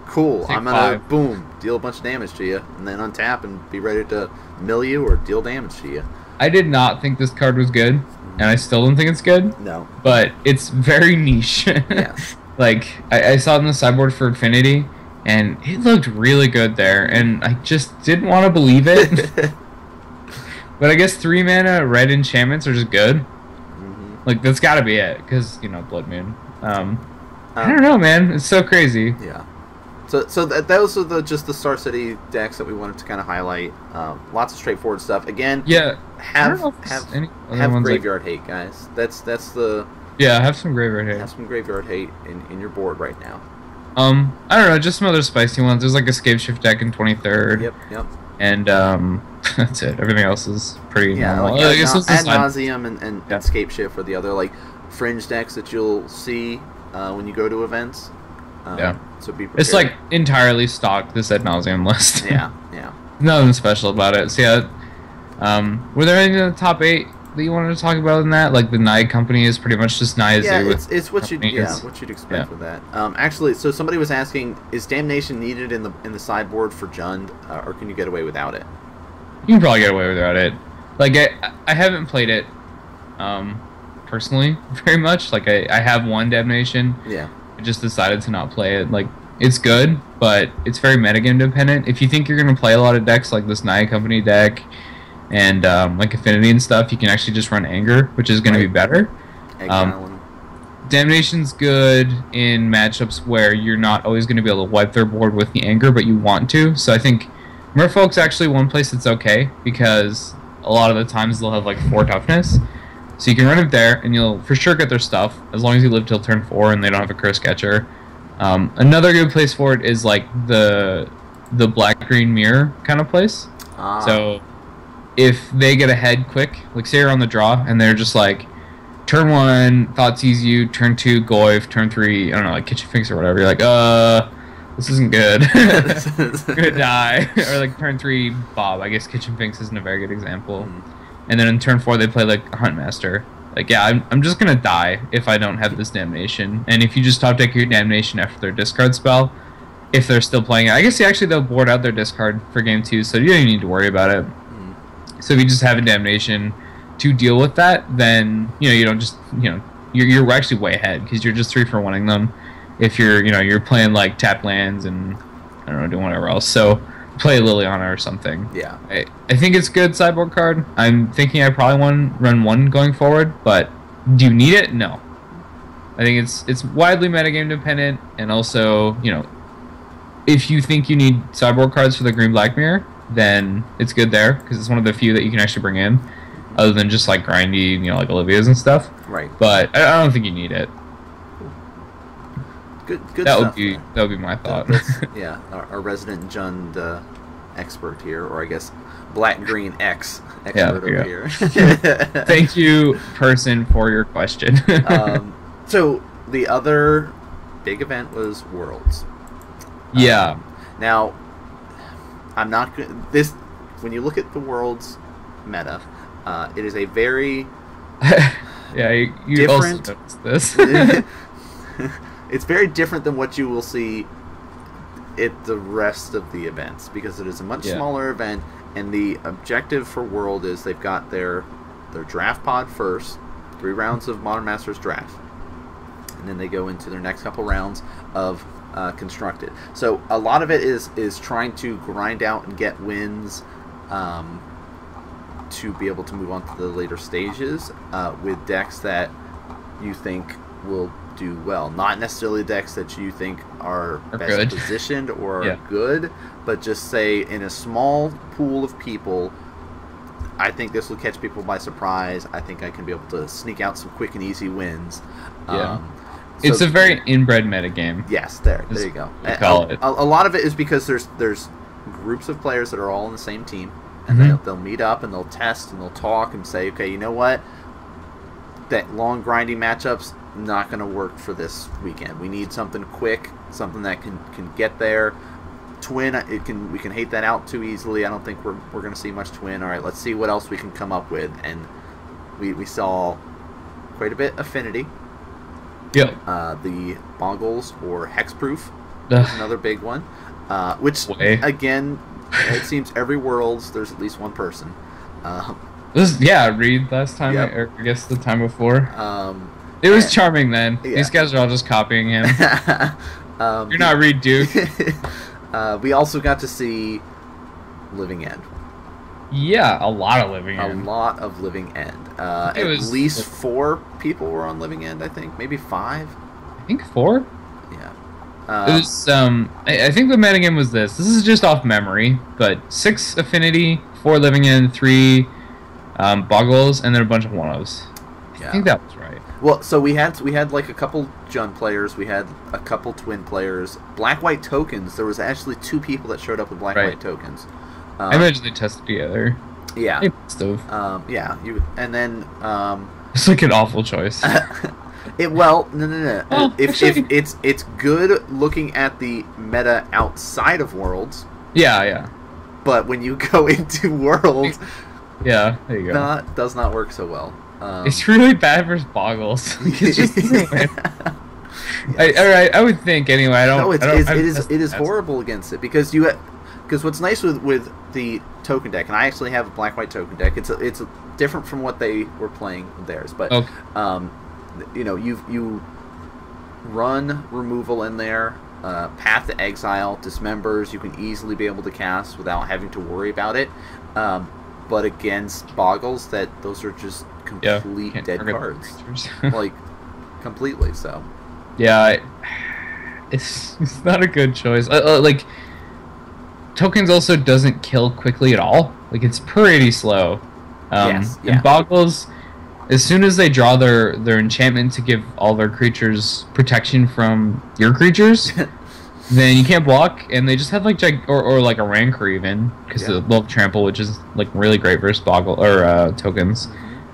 cool. I'm gonna boom deal a bunch of damage to you, and then untap and be ready to mill you or deal damage to you. I did not think this card was good. And I still don't think it's good. No. But it's very niche. Yes. Like, I saw it in the sideboard for Infinity, and it looked really good there, and I just didn't want to believe it. But I guess 3 mana red enchantments are just good. Like, that's got to be it, because, Blood Moon. I don't know, man. It's so crazy. Yeah. So those are just the Star City decks that we wanted to kind of highlight. Lots of straightforward stuff. Again, have graveyard hate, guys. That's the have some graveyard hate. Have some graveyard hate in your board right now. I don't know, just some other spicy ones. There's like a Scape Shift deck in 23rd. Yep. And that's it. Everything else is pretty normal. Like Ad Nauseam and Scape Shift are the other like fringe decks that you'll see when you go to events. So be prepared. It's like entirely stocked, this Ad Nauseam list. Yeah. Nothing special about it. So were there any in the top 8 that you wanted to talk about in that? Like the Nye company is pretty much just Nye Yeah, with it's what you'd expect with that. Actually, so somebody was asking, is Damnation needed in the sideboard for Jund, or can you get away without it? You can probably get away without it. Like I haven't played it personally very much. Like I have one Damnation. Yeah. I just decided to not play it. Like it's good, but it's very metagame dependent. If you think you're gonna play a lot of decks like this Nia Company deck and like Affinity and stuff, you can actually just run Anger, which is gonna be better. Damnation's good in matchups where you're not always gonna be able to wipe their board with the Anger, but you want to. So I think Merfolk's actually one place that's okay because a lot of the times they'll have like 4 toughness. So you can run it there, and you'll for sure get their stuff, as long as you live till turn 4 and they don't have a Curse Catcher. Another good place for it is like the black-green mirror kind of place. So if they get ahead quick, like say you're on the draw, and they're just like, turn 1, Thoughtseize you, turn 2, Goyf, turn 3, I don't know, like Kitchen Finks or whatever, you're like, this isn't good. I'm gonna die. Or like turn 3, Bob. I guess Kitchen Finks isn't a very good example. And then in turn 4 they play like Huntmaster. Like yeah, I'm just gonna die if I don't have this Damnation. And if you just top deck your Damnation after their discard spell, if they're still playing it, I guess actually they'll board out their discard for game 2, so you don't even need to worry about it. So if you just have a Damnation to deal with that, then you don't just you're actually way ahead because you're just 3-for-1ing them. If you're playing like tap lands and I don't know, doing whatever else. So play Liliana or something. Yeah. I think it's a good sideboard card. I'm thinking I probably want to run 1 going forward, but do you need it? No. I think it's widely metagame dependent, and also, if you think you need sideboard cards for the green black mirror, then it's good there because it's one of the few that you can actually bring in, other than just like grindy, like Olivia's and stuff. Right. But I don't think you need it. Good that stuff. Would be my thought. Yeah, our resident Jund expert here, or I guess black-green expert over here. Thank you, person, for your question. So the other big event was Worlds. Yeah. Now, I'm not this. When you look at the Worlds meta, it is a very you different, also noticed this. It's very different than what you will see at the rest of the events because it is a much smaller event, and the objective for World is they've got their draft pod first, 3 rounds of Modern Masters draft, and then they go into their next couple rounds of constructed. So a lot of it is trying to grind out and get wins to be able to move on to the later stages with decks that you think will do well. Not necessarily decks that you think are best good. Positioned or are good, but just say in a small pool of people, I think this will catch people by surprise. I think I can be able to sneak out some quick and easy wins. It's a very inbred metagame. Yes, there you go. A lot of it is because there's groups of players that are all on the same team, and they'll meet up and they'll test and they'll talk and say, okay, you know what? That long grinding matchups not going to work for this weekend. We need something quick, something that can get there. Twin, we can hate that out too easily. I don't think we're going to see much twin. All right, let's see what else we can come up with, and we saw quite a bit Affinity. Yep. The Boggles or Hexproof is another big one. Which again, it seems every Worlds there's at least one person. Reed last time, or I guess the time before. It was charming then. Yeah. These guys are all just copying him. You're not Reed, dude. We also got to see Living End. Yeah, a lot of Living End. A lot of Living End. At least 4 people were on Living End, I think. Maybe 5. I think 4? Yeah. It was, I think the metagame was this. This is just off memory, but 6 Affinity, 4 Living End, 3 Boggles, and then a bunch of 1-0s. I think that was right. Well, so we had like a couple Jund players, we had a couple Twin players, black-white tokens. There was actually 2 people that showed up with black-white tokens. I imagine they tested together. Yeah. They must have. And then it's like an awful choice. No. Oh, It's good looking at the meta outside of Worlds. Yeah. But when you go into Worlds, Yeah, there you go. Does not work so well. It's really bad for Boggles. It's just yes. I would think anyway. It is horrible against it because what's nice with the token deck, and I actually have a black-white token deck. It's different from what they were playing theirs, but okay. You know, you run removal in there, Path to Exile, Dismembers. You can easily be able to cast without having to worry about it. But against Boggles, those are just complete dead cards, like completely. So yeah, it's not a good choice. Like tokens also doesn't kill quickly at all. Like it's pretty slow. Yes, yeah. And Boggles, as soon as they draw their enchantment to give all their creatures protection from your creatures, then you can't block, and they just have like or like a Rancor even, because they love Trample, which is like really great versus Boggle or tokens.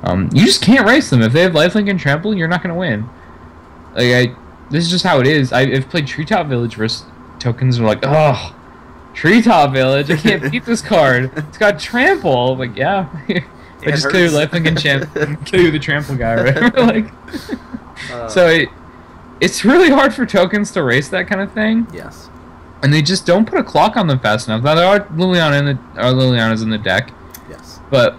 You just can't race them. If they have lifelink and Trample, you're not gonna win. Like this is just how it is. I've played Treetop Village versus tokens, and are like, oh, Treetop Village, I can't beat this card. It's got Trample. I'm like, yeah. I just kill your lifelink and kill you with the Trample guy, right? Like, so it's really hard for tokens to race that kind of thing. Yes. And they just don't put a clock on them fast enough. Now there are Liliana's in the deck. Yes. But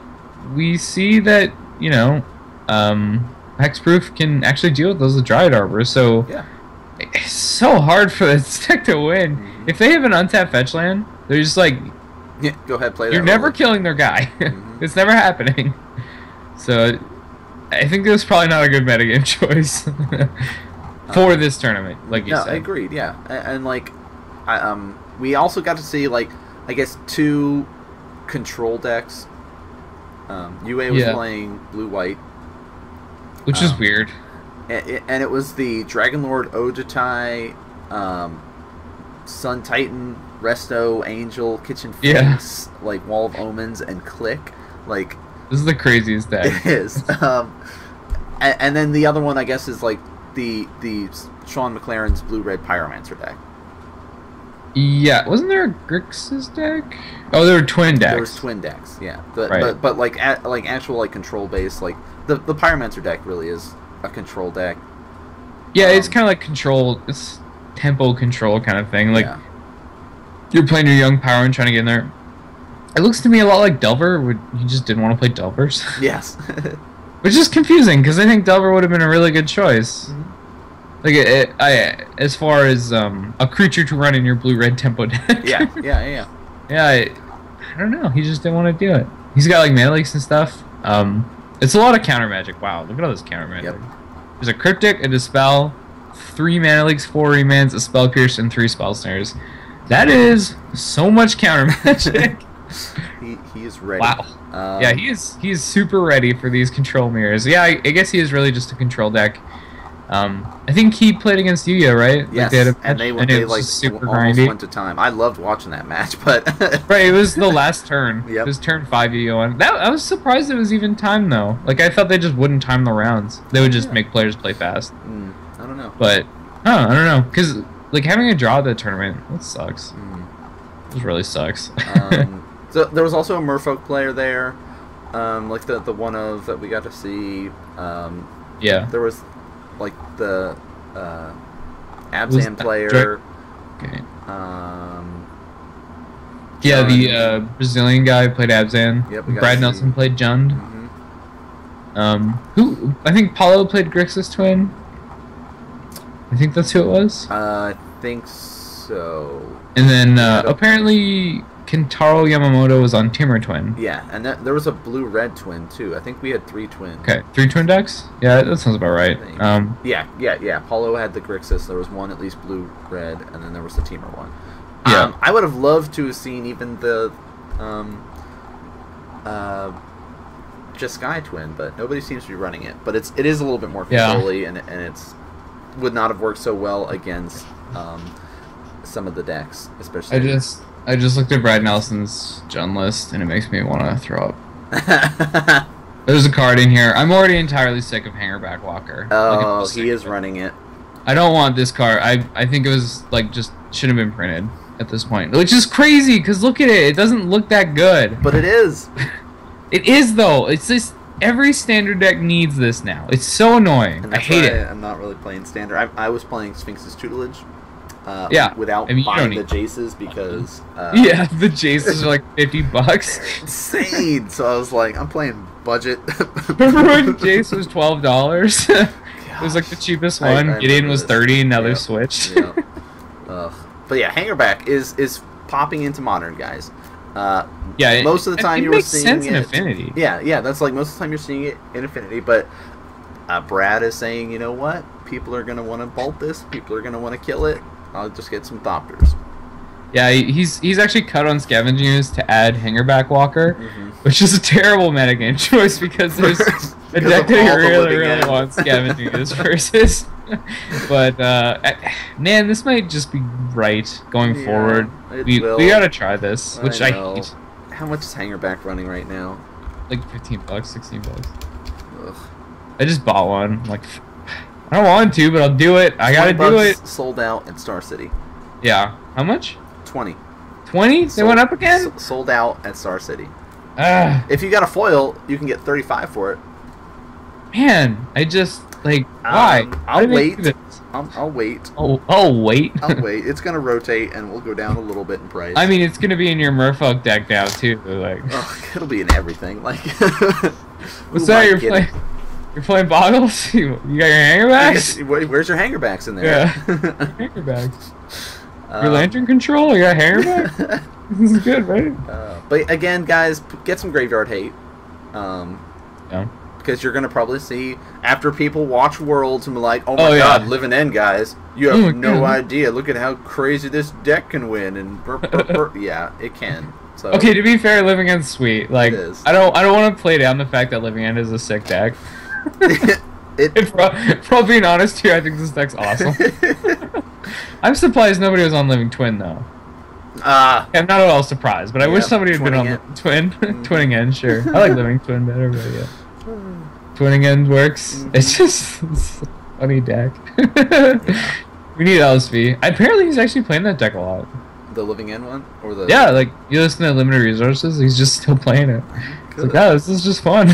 we see that, you know, Hexproof can actually deal with those with Dryad Arbor, so it's so hard for this deck to win. Mm-hmm. If they have an untapped fetch land, they're just like, yeah, go ahead, play that. You're never killing their guy. Mm-hmm. It's never happening. So I think it was probably not a good metagame choice for this tournament, like you said. I agreed, yeah. And like, we also got to see, like, I guess 2 control decks. UA was playing blue-white. Which is weird. And it was the Dragonlord Ojutai, Sun Titan, Resto, Angel, Kitchen Finks, like Wall of Omens, and Click. Like, this is the craziest deck. It is. And then the other one, I guess, is like the Sean McLaren's Blue-Red Pyromancer deck. Yeah, wasn't there a Grixis deck? Oh, there were twin decks. There was twin decks, yeah. But like actual like control base, like the Pyromancer deck really is a control deck. Yeah, it's kind of like control. It's tempo control kind of thing. Like you're playing your young power and trying to get in there. It looks to me a lot like Delver. You just didn't want to play Delvers. Yes. Which is confusing because I think Delver would have been a really good choice. Mm-hmm. Like as far as a creature to run in your blue-red tempo deck. Yeah. I don't know. He just didn't want to do it. He's got like mana leaks and stuff. It's a lot of counter magic. Wow, look at all this counter magic. Yep. There's a Cryptic, a Dispel, 3 mana leaks, 4 remands, a Spell Pierce, and 3 Spell Snares. That is so much counter magic. he is ready. Wow. Yeah, he is super ready for these control mirrors. Yeah, I guess he is really just a control deck. I think he played against Yuya, right? Yes, like and they like super almost grindy. Went to time. I loved watching that match, but right, it was the last turn. Yep. It was turn 5 Yuya won. I was surprised it was even timed though. Like I thought they just wouldn't time the rounds. They would just make players play fast. I don't know. But I don't know, because like having a draw at the tournament, that sucks. It really sucks. So there was also a Merfolk player there, like the one of that we got to see. There was like the Abzan player. Okay. The Brazilian guy played Abzan. Yep, Brad Nelson played Jund. Mm-hmm. Who I think Paulo played Grixis Twin. I think that's who it was. I think so. And then apparently Kentaro Yamamoto was on Timur Twin. Yeah, and there was a blue-red twin too. I think we had 3 twins. Okay, 3 twin decks? Yeah, that sounds about right. Yeah. Paulo had the Grixis. There was one at least blue-red, and then there was the Timur one. Yeah. I would have loved to have seen even the just Sky twin, but nobody seems to be running it. But it is a little bit more control-y, and it's would not have worked so well against some of the decks, especially. I just looked at Brad Nelson's Jund list, and it makes me want to throw up. There's a card in here. I'm already entirely sick of Hangerback Walker. Oh, he is running it. I don't want this card. I think it was like just shouldn't have been printed at this point, which is crazy because look at it. It doesn't look that good. But it is. It is though. It's just every standard deck needs this now. It's so annoying. And I hate it. I'm not really playing standard. I was playing Sphinx's Tutelage. Yeah, without buying the Jaces because yeah, the Jaces are like $50. Insane. So I was like, I'm playing budget. Remember when Jace was $12? It was like the cheapest one. Gideon was 30, and now they've switched. Yeah. But yeah, Hangerback is popping into Modern, guys. Yeah, most of the time you were seeing sense it in Affinity. Yeah, that's like most of the time you're seeing it in Affinity. But Brad is saying, you know what? People are gonna want to bolt this. People are gonna want to kill it. I'll just get some Thopters. Yeah, he's actually cut on Scavengers to add Hangerback Walker, which is a terrible metagame choice because there's a deck that you really wants Scavengers versus. But man, this might just be right going forward. We gotta try this, which I hate. How much is Hangerback running right now? Like $15, $16. Ugh. I just bought one. Like, I don't want to, but I'll do it. I gotta do it. Sold out at Star City. Yeah. How much? 20. 20? They went up again? Sold out at Star City. If you got a foil, you can get 35 for it. Man, I just like why? I'll wait. I'll wait. Oh, I'll wait. I'll wait. It's gonna rotate and we'll go down a little bit in price. I mean, it's gonna be in your Merfolk deck now too. Like, it'll be in everything. Like, what's that you're playing? You're playing Boggles? You got your Hangerbacks? Where's your Hangerbacks in there? Yeah, Hangerbacks. Your Lantern Control? You got Hangerbacks? This is good, right? But again, guys, get some Graveyard Hate. Yeah. Because you're going to probably see, after people watch Worlds and be like, oh my god, Living End, guys, you have no idea. Look at how crazy this deck can win. And yeah, it can. So, okay, to be fair, Living End's sweet. Like, I don't want to play down the fact that Living End is a sick deck. For being honest here, I think this deck's awesome. I'm surprised nobody was on Living Twin, though. I'm not at all surprised, but I wish somebody had been on Twin. Twinning End, sure. I like Living Twin better, but yeah. Twinning End works. It's just it's a funny deck. We need LSV. Apparently, he's actually playing that deck a lot. The Living End one? Or the... Yeah, like, you listen to Limited Resources, he's just still playing it. It's like, oh, this is just fun.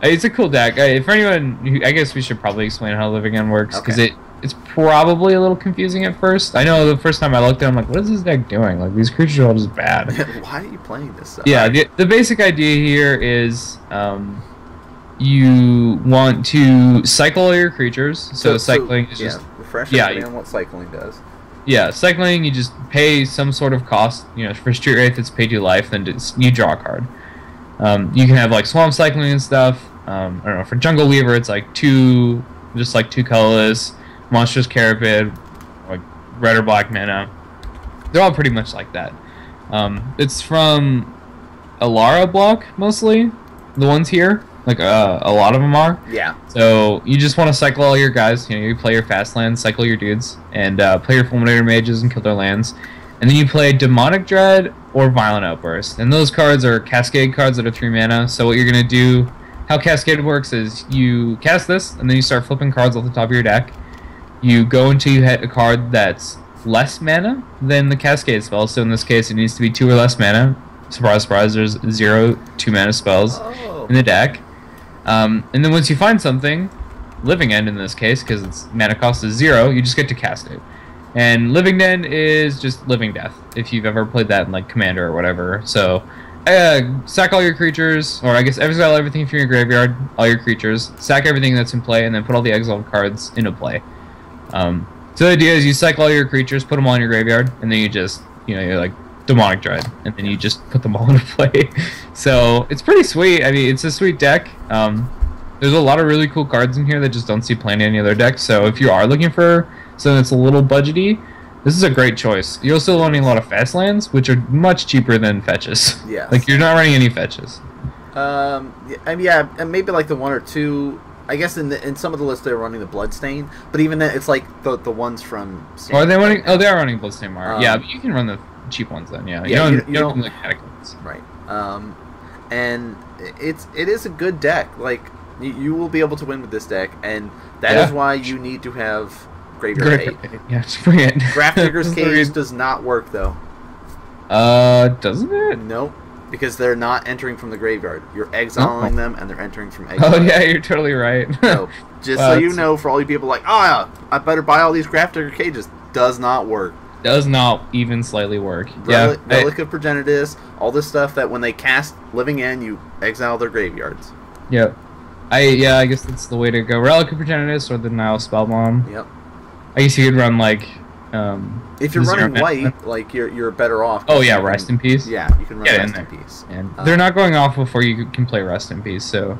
It's a cool deck. For anyone, I guess we should probably explain how Living End works, because it's probably a little confusing at first. I know the first time I looked at it, I'm like, what is this deck doing? Like, these creatures are all just bad. Why are you playing this stuff? Yeah, the basic idea here is you want to cycle all your creatures. So cycling is just... refresh everybody on what cycling does. Yeah, cycling, you just pay some sort of cost. You know, for Street Wraith, it's paid you life, then you draw a card. You can have, like, Swamp Cycling and stuff. I don't know, for Jungle Weaver, it's like two colorless, Monstrous Carapid, like red or black mana. They're all pretty much like that. It's from Alara block, mostly. The ones here. Like, a lot of them are. Yeah. So, you just want to cycle all your guys. You know, you play your fast lands, cycle your dudes, and play your Fulminator Mages and kill their lands. And then you play Demonic Dread or Violent Outburst. And those cards are Cascade cards that are 3 mana. So what you're going to do, how Cascade works is you cast this, and then you start flipping cards off the top of your deck. You go until you hit a card that's less mana than the Cascade spell. So in this case, it needs to be 2 or less mana. Surprise, surprise, there's 0 2-mana spells in the deck. And then once you find something, Living End in this case, because its mana cost is 0, you just get to cast it. And Living End is just Living Death, if you've ever played that in like Commander or whatever. So, sack all your creatures, or I guess exile everything from your graveyard, all your creatures, sack everything that's in play, and then put all the exiled cards into play. So the idea is you cycle all your creatures, put them all in your graveyard, and then you just, you're like Demonic Dread, and then you just put them all into play. So it's pretty sweet. I mean, it's a sweet deck. There's a lot of really cool cards in here that just don't see playing in any other deck. So if you are looking for something that's a little budgety, this is a great choice. You're still running a lot of fast lands, which are much cheaper than fetches. Yeah. Like, you're not running any fetches. Yeah, and maybe like the 1 or 2. I guess in some of the lists they're running the Bloodstain, but even then it's like the ones from. Are they running? Oh, they are running Bloodstain Mar. Yeah, but you can run the cheap ones then. Yeah, you don't like Catacombs. Right. And it is a good deck. Like you will be able to win with this deck, and that is why you need to have Graveyard Hate. Yeah, just bring it. Grafdigger's Cage does not work though. Doesn't it? Nope. Because they're not entering from the graveyard. You're exiling them, and they're entering from Oh exile. yeah, you're totally right. So, just so you know, for all you people like, oh yeah, I better buy all these Grafdigger cages. Does not work. Does not even slightly work. Relic of Progenitus, all this stuff that when they cast Living End, you exile their graveyards. Yep. I guess that's the way to go. Relic of Progenitus or the Nile Spellbomb. Yep. I guess you could run like. If you're running white, like you're better off. Oh yeah, Rest in Peace. Yeah, you can run Rest in Peace. And they're not going off before you can play Rest in Peace. So,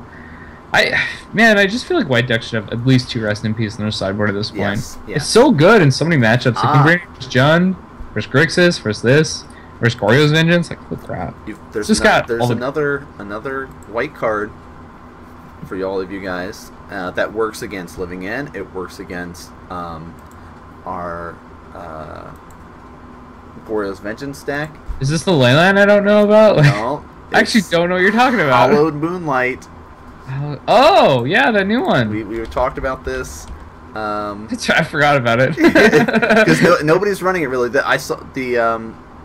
I just feel like white decks should have at least 2 Rest in Peace in their sideboard at this point. Yes. It's so good in so many matchups. It can bring versus Jund, versus Grixis, versus this, versus Goryo's Vengeance. Like, holy crap. There's another white card for all of you guys that works against Living End. It works against our Goryo's Vengeance deck. Is this the Leyland I don't know about? No. I actually don't know what you're talking about. Hallowed Moonlight. Oh, yeah, that new one. We talked about this. I forgot about it. Because nobody's running it really. I saw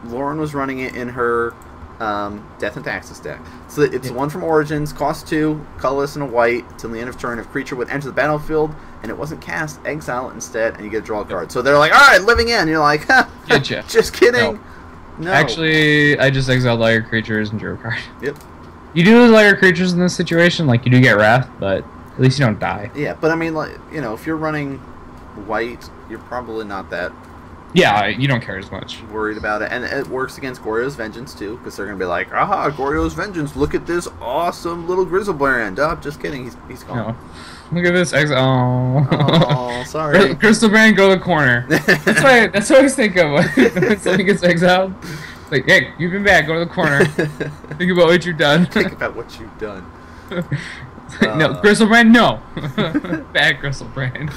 Lauren was running it in her Death and Taxes deck. So it's one from Origins, cost 2, colorless and a white. Till the end of turn, if creature would enter the battlefield and it wasn't cast, exile it instead, and you get to draw a card. So they're like, all right, Living End. You're like, Getcha. Just kidding. No. Actually, I just exiled all your creatures and drew a card. Yep. You do lose all your creatures in this situation, like you do get Wrath, but at least you don't die. Yeah, but I mean, like, if you're running white, you're probably not that. Yeah, you don't care as much. Worried about it, and it works against Goryo's Vengeance too, because they're gonna be like, "Aha, Goryo's Vengeance! Look at this awesome little Grizzlebrand!" Oh, just kidding, he's gone. No. Look at this Oh, sorry. Grizzlebrand, go to the corner. That's what I always think of when something gets exiled. Like, hey, you've been bad. Go to the corner. Think about what you've done. Think about what you've done. No, Grizzlebrand, no. Bad Grizzlebrand.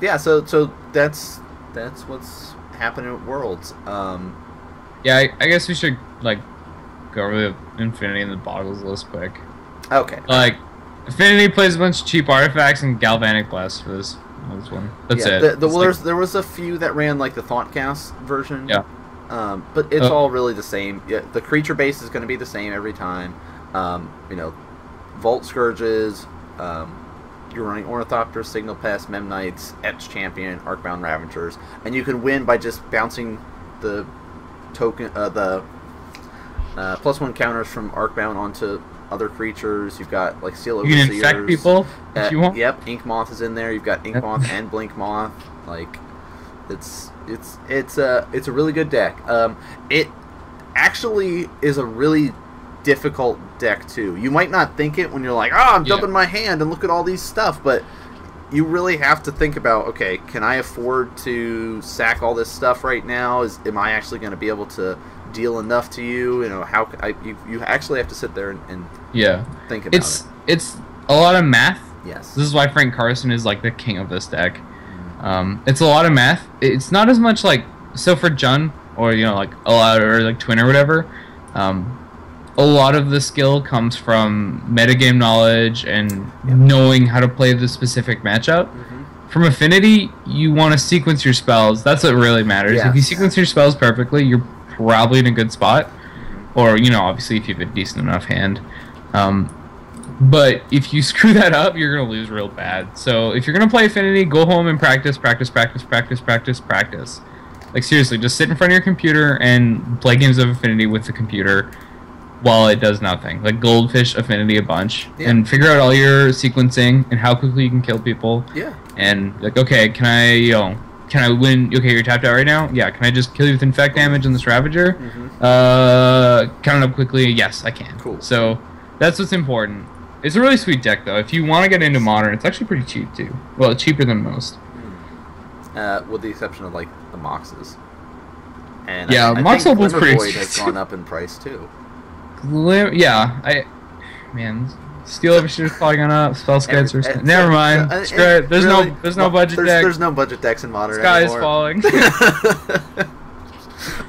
Yeah, so that's what's happening at Worlds. Yeah, I guess we should like go over the Infinity and the Boggles list quick. Okay. Like, Infinity plays a bunch of cheap artifacts and Galvanic Blast for this one. That's it. There was a few that ran like the Thoughtcast version. Yeah. But it's all really the same. Yeah, the creature base is going to be the same every time. Vault Scourges. You're running Ornithopters, Signal Pest, Memnites, Etch Champion, Arcbound Ravagers, and you can win by just bouncing the token, +1 counters from Arcbound onto other creatures. You've got like Seal Overseers. You can infect people if you want. Yep, Ink Moth is in there. You've got Ink Moth and Blink Moth. Like, it's a really good deck. It actually is a really difficult deck too. You might not think it when you're like, oh, I'm dumping my hand and look at all these stuff, but you really have to think about, okay, can I afford to sack all this stuff right now? Am I actually going to be able to deal enough to you? How you actually have to sit there and think about it. It's a lot of math. Yes. This is why Frank Carson is like the king of this deck. It's a lot of math. It's not as much like, so for Jund or like a lot, or like Twin or whatever, a lot of the skill comes from metagame knowledge and knowing how to play the specific matchup. From Affinity, you want to sequence your spells. That's what really matters. Yes. If you sequence your spells perfectly, you're probably in a good spot. Or, obviously if you have a decent enough hand. But if you screw that up, you're going to lose real bad. So if you're going to play Affinity, go home and practice. Like, seriously, just sit in front of your computer and play games of Affinity with the computer while it does nothing. Like, Goldfish Affinity a bunch. And figure out all your sequencing and how quickly you can kill people. Yeah. And, like, okay, can I win? Okay, you're tapped out right now? Yeah, can I just kill you with infect damage and this Ravager? Count it up quickly? Yes, I can. Cool. So, that's what's important. It's a really sweet deck, though. If you want to get into Modern, it's actually pretty cheap, too. Well, cheaper than most. With the exception of, like, the Moxes. And yeah, Mox Opal's pretty Void has gone up in price, too. Steel Overshoot is probably gonna up. Spell Sketchers. Never mind. Screw it. There's no budget deck. There's no budget decks in Modern Sky anymore. is falling.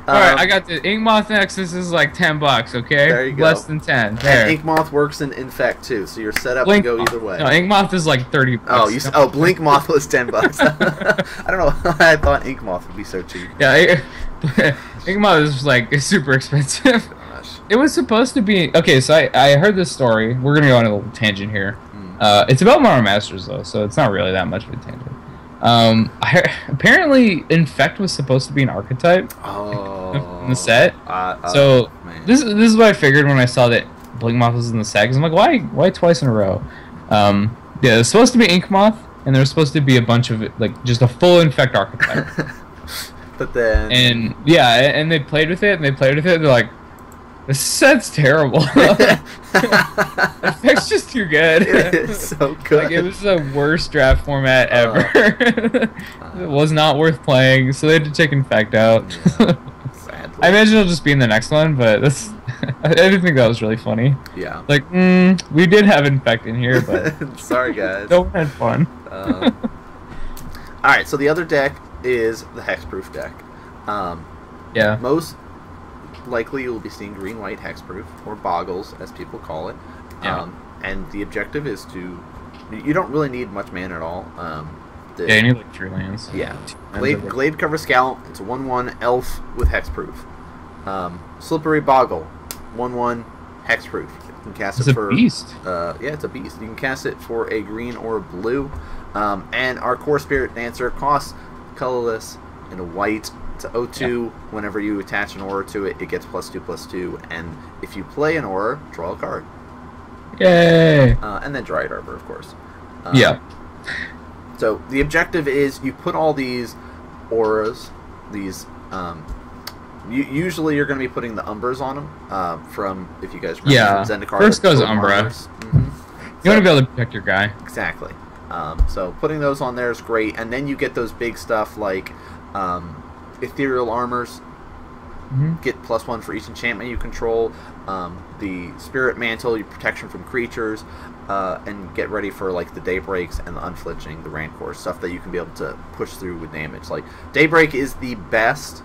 Alright, I got the Ink Moth Nexus is like $10, okay? There you go. Less than 10. There. And Ink Moth works in Infect too, so you're set up to go either way. No, Ink Moth is like $30. Oh, Blink Moth was $10. I don't know why I thought Ink Moth would be so cheap. Yeah, Ink Moth is like super expensive. It was supposed to be okay. So I heard this story. We're gonna go on a little tangent here. It's about Mario Masters though, so it's not really that much of a tangent. Apparently, Infect was supposed to be an archetype in the set. So this is what I figured when I saw that Blinkmoth was in the set. Cause I'm like, why twice in a row? Yeah, it's supposed to be Inkmoth, and there's supposed to be a bunch of like just a full Infect archetype. But then and they played with it, They're like, this set's terrible. Infect's just too good. It's so good. Like, it was the worst draft format ever. It was not worth playing, so they had to take Infect out. Yeah, sadly. I imagine it'll just be in the next one, but that's I didn't think that was really funny. Yeah. Like, we did have Infect in here, but sorry guys. No one had fun. Alright, so the other deck is the Hexproof deck. Yeah. Most likely you'll be seeing green-white Hexproof, or Boggles, as people call it. Yeah. And the objective is to... You don't really need much mana at all. Yeah, you need like 3 lands. Yeah. Glade Cover Scout, it's a 1/1 elf with Hexproof. Slippery Boggle, 1/1 Hexproof. You can cast it for... It's a beast. Yeah, it's a beast. You can cast it for a green or a blue. And our Core Spirit Dancer costs colorless and a white. It's an 0/2. Whenever you attach an aura to it, it gets +2/+2. And if you play an aura, draw a card. Yay! And then Dryad Arbor, of course. Yeah. So the objective is you put all these auras, these... usually you're going to be putting the Umbras on them. From, if you guys remember, from Zendikar. First goes Umbra. You want to be able to protect your guy. Exactly. So putting those on there is great. And then you get those big stuff like... Ethereal Armors, get +1 for each enchantment you control. The Spirit Mantle, your protection from creatures, and get ready for like the Daybreaks and the Unflinching, the Rancor, stuff that you can be able to push through with damage. Like Daybreak is the best.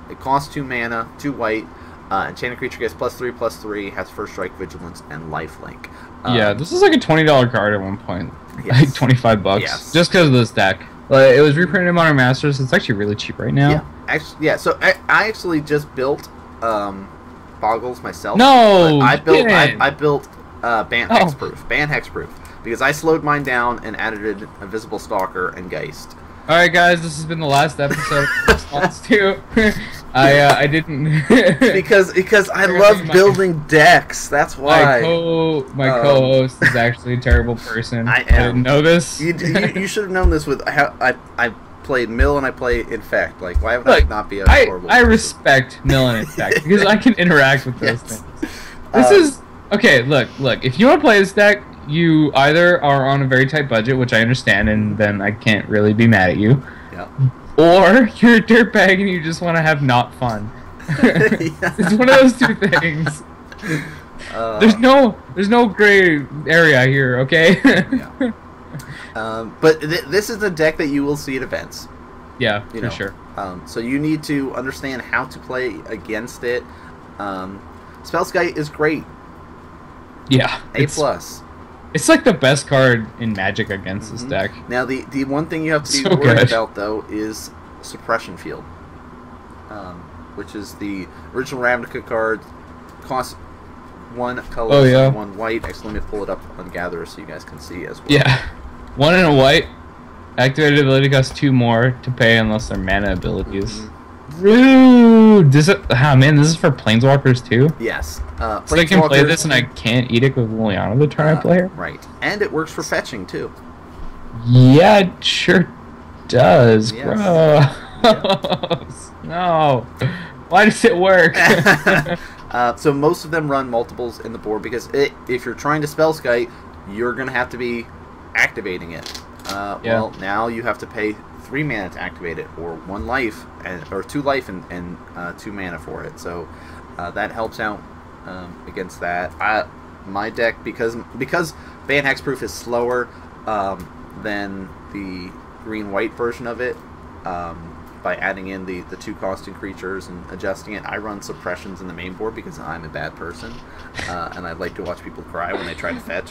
It costs 2 mana, 2 white. Enchanted creature gets +3/+3, has First Strike, Vigilance, and Lifelink. Yeah, this is like a $20 card at one point. Yes. Like $25. Yes. Just because of this deck. It was reprinted in Modern Masters. It's actually really cheap right now. Yeah, actually, yeah. So I actually just built Boggles myself. No, I built Bant Hexproof. Bant Hexproof because I slowed mine down and added a Visible Stalker and Geist. All right, guys, this has been the last episode of response to. I didn't because I love building decks. That's why. My co-host is actually a terrible person. I didn't know this. You should have known this with how I played Mill and I play Infect. Like, why would I not be a horrible I person? respect Mill and Infect because I can interact with those things. This is okay. Look. If you want to play this deck, you either are on a very tight budget, which I understand, and then I can't really be mad at you. Yeah. Or you're a dirtbag and you just want to have not fun. It's one of those two things. There's no gray area here, okay? Yeah. But this is a deck that you will see at events. Yeah, for sure. So you need to understand how to play against it. Spellskite is great. Yeah. A+. It's like the best card in Magic against this deck. Now, the one thing you have to be worried about, though, is Suppression Field. Which is the original Ravnica card. Costs 1 color and 1 white. Actually, let me pull it up on Gatherer so you guys can see as well. Yeah. 1 and a white. Activated ability costs 2 more to pay unless they're mana abilities. Rude! Man, this is for Planeswalkers too? Yes. So I can play this and I can't Edict with Liliana the turn I play her? Right. And it works for fetching too. Yeah, it sure does. Yes. Gross. Yeah. No. Why does it work? So most of them run multiples in the board because if you're trying to Spellskite, you're going to have to be activating it. Well, now you have to pay 3 mana to activate it, or 1 life, or 2 life and 2 mana for it. So that helps out against that. My deck, because Bant Hexproof is slower than the green-white version of it, by adding in the 2 costing creatures and adjusting it, I run suppressions in the main board because I'm a bad person, and I like to watch people cry when they try to fetch.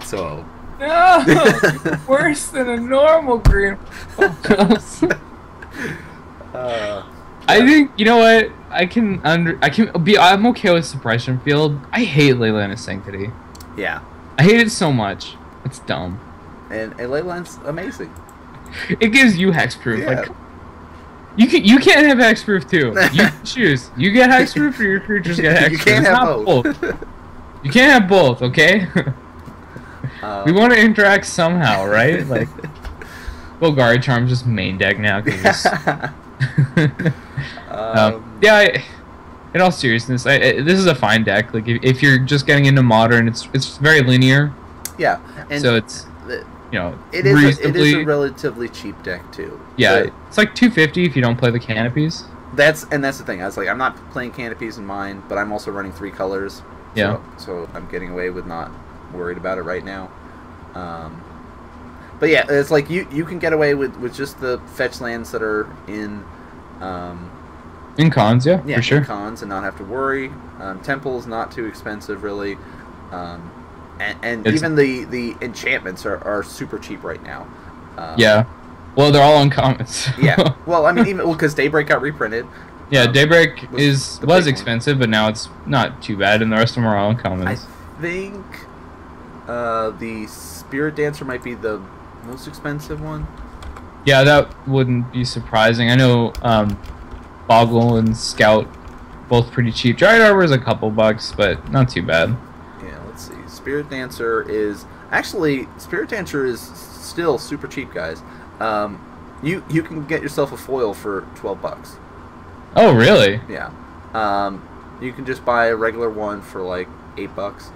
So. No, worse than a normal green. I think, you know what? I'm okay with Suppression Field. I hate Leyline of Sanctity. Yeah. I hate it so much. It's dumb. And Leyline's amazing. It gives you hexproof. Yeah. Like, you can't have hexproof too. You choose. You get hexproof, or your creatures get hexproof. You can't have both. You can't have both. Okay. We want to interact somehow, right? Like, Golgari Charm's just main deck now. Yeah. In all seriousness, this is a fine deck. Like, if you're just getting into Modern, it's very linear. Yeah. And so it's, you know, it is a relatively cheap deck too. Yeah, it's like $250 if you don't play the canopies. That's the thing. I was like, I'm not playing canopies in mine, but I'm also running 3 colors. Yeah. So I'm getting away with not worried about it right now. But yeah, it's like you can get away with just the fetch lands that are in cons, yeah, for sure. In cons, and not have to worry. Temple's not too expensive, really. And even the enchantments are super cheap right now. Yeah. Well, they're all uncommons. Yeah. Well, I mean, because Daybreak got reprinted. Yeah, Daybreak was expensive, but now it's not too bad, and the rest of them are all uncommons. I think the Spirit Dancer might be the most expensive one. Yeah, that wouldn't be surprising. I know Boggle and Scout both pretty cheap. Dryad Arbor is a couple bucks, but not too bad. Yeah, let's see. Spirit Dancer is still super cheap, guys. You can get yourself a foil for $12. Oh, really? Yeah. You can just buy a regular one for like $8.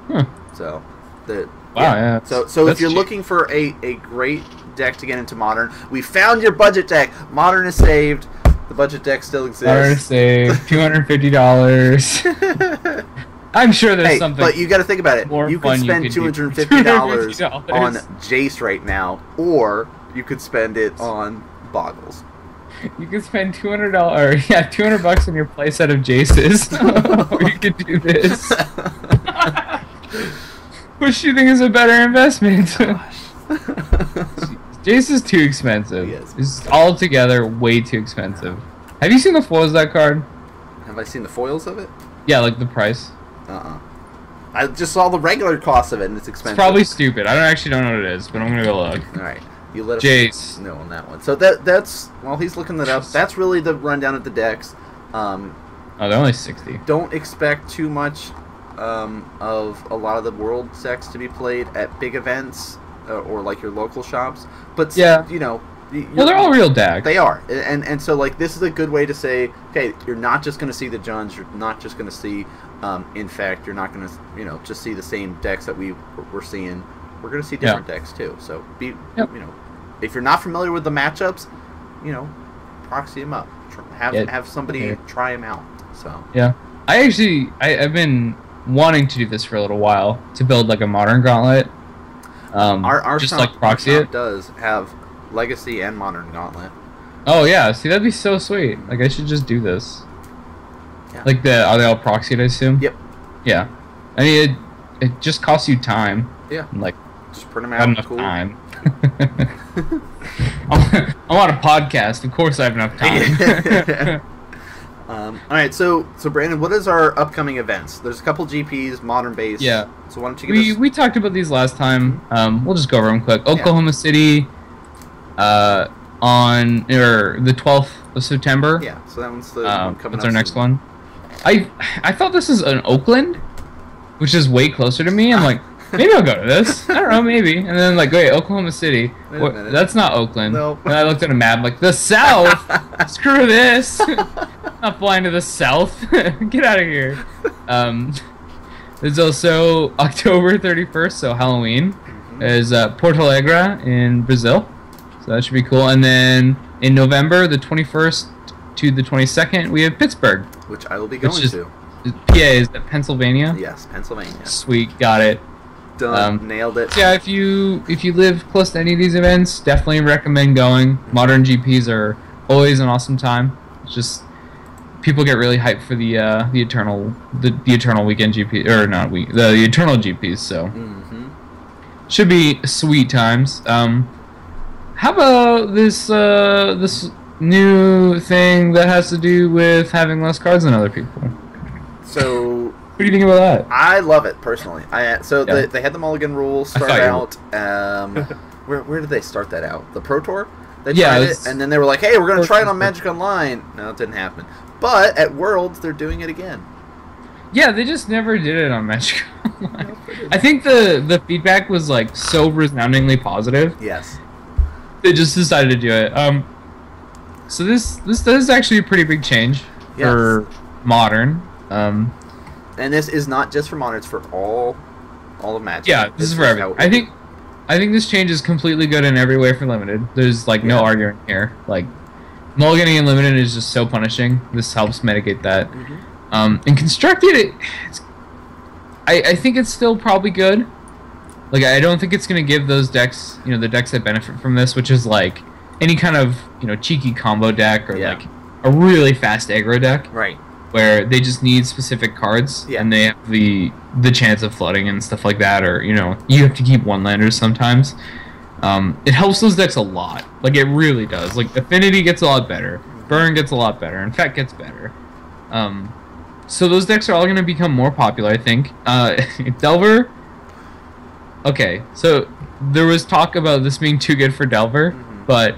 Huh. So, yeah. So if you're looking for a great deck to get into Modern, we found your budget deck. Modern is saved. The budget deck still exists. Modern is saved. $250. I'm sure there's something. But you got to think about it. You could spend $250 on Jace right now, or you could spend it on Boggles. You could spend $200 $200 on your playset of Jace's, or you could do this. Which do you think is a better investment? Jace is too expensive. Yes. It's altogether way too expensive. Have you seen the foils of that card? Have I seen the foils of it? Yeah, like the price. I just saw the regular cost of it, and it's expensive. It's probably stupid. I don't know what it is, but I'm gonna go look. All right, you let us Jace know on that one. So that's while he's looking that up. That's really the rundown of the decks. Oh, they're only 60. Don't expect too much of a lot of the world decks to be played at big events or like your local shops. But yeah, you know. Well, they're all real decks. They are, and so like this is a good way to say, okay, you're not just going to see the Juns, you're not just going to see, in fact, you're not going to just see the same decks that we're seeing. We're going to see different decks too. So if you're not familiar with the matchups, proxy them up, have somebody try them out. So yeah, I've been wanting to do this for a little while to build like a Modern Gauntlet. Our just shop, like proxy our shop it does have Legacy and Modern Gauntlet. Oh yeah, see that'd be so sweet. Like I should just do this. Yeah. Like are they all proxied, I assume? Yep. Yeah. I mean it just costs you time. Yeah. And, like just print them out. Not enough time. I'm on a podcast. Of course I have enough time. All right, so Brandon, what is our upcoming events? There's a couple GPs, Modern base. Yeah. So why don't you give us... We talked about these last time. We'll just go over them quick. Oklahoma City, on the 12th of September. Yeah. So that one's the one coming. That's our next one. I thought this is in Oakland, which is way closer to me. I'm like, maybe I'll go to this. I don't know, maybe. And then like, wait, Oklahoma City. Wait a minute. That's not Oakland. No. And I looked at a map, like the South. Screw this. Not flying to the South. Get out of here. There's also October 31st, so Halloween. There's Porto Alegre in Brazil, so that should be cool. And then in November, the 21st to the 22nd, we have Pittsburgh, which I will be going to. PA, is that Pennsylvania? Yes, Pennsylvania. Sweet, got it. Done, nailed it. Yeah, if you live close to any of these events, definitely recommend going. Modern GPs are always an awesome time. It's just people get really hyped for the eternal weekend GP, or not the eternal GPs. So should be sweet times. How about this new thing that has to do with having less cards than other people. So, what do you think about that? I love it personally. They had the Mulligan rule start out. Where did they start that out? The Pro Tour. They tried it, and then they were like, "Hey, we're going to try it on Magic Online." No, it didn't happen. But at Worlds, they're doing it again. Yeah, they just never did it on Magic Online. I think the feedback was like so resoundingly positive. Yes. They just decided to do it. So this is actually a pretty big change for Modern. And this is not just for Modern; it's for all of Magic. Yeah, this is for everyone. I think this change is completely good in every way for Limited. There's like no arguing here. Like mulliganing in Limited is just so punishing. This helps mitigate that. In Constructed, I think it's still probably good. Like I don't think it's gonna give those decks, the decks that benefit from this, which is like any kind of cheeky combo deck or like a really fast aggro deck, right? Where they just need specific cards and they have the chance of flooding and stuff like that, or you have to keep one landers sometimes. It helps those decks a lot. Like it really does. Like Affinity gets a lot better, Burn gets a lot better, and Fett gets better. So those decks are all going to become more popular, I think. Delver. Okay, so there was talk about this being too good for Delver, but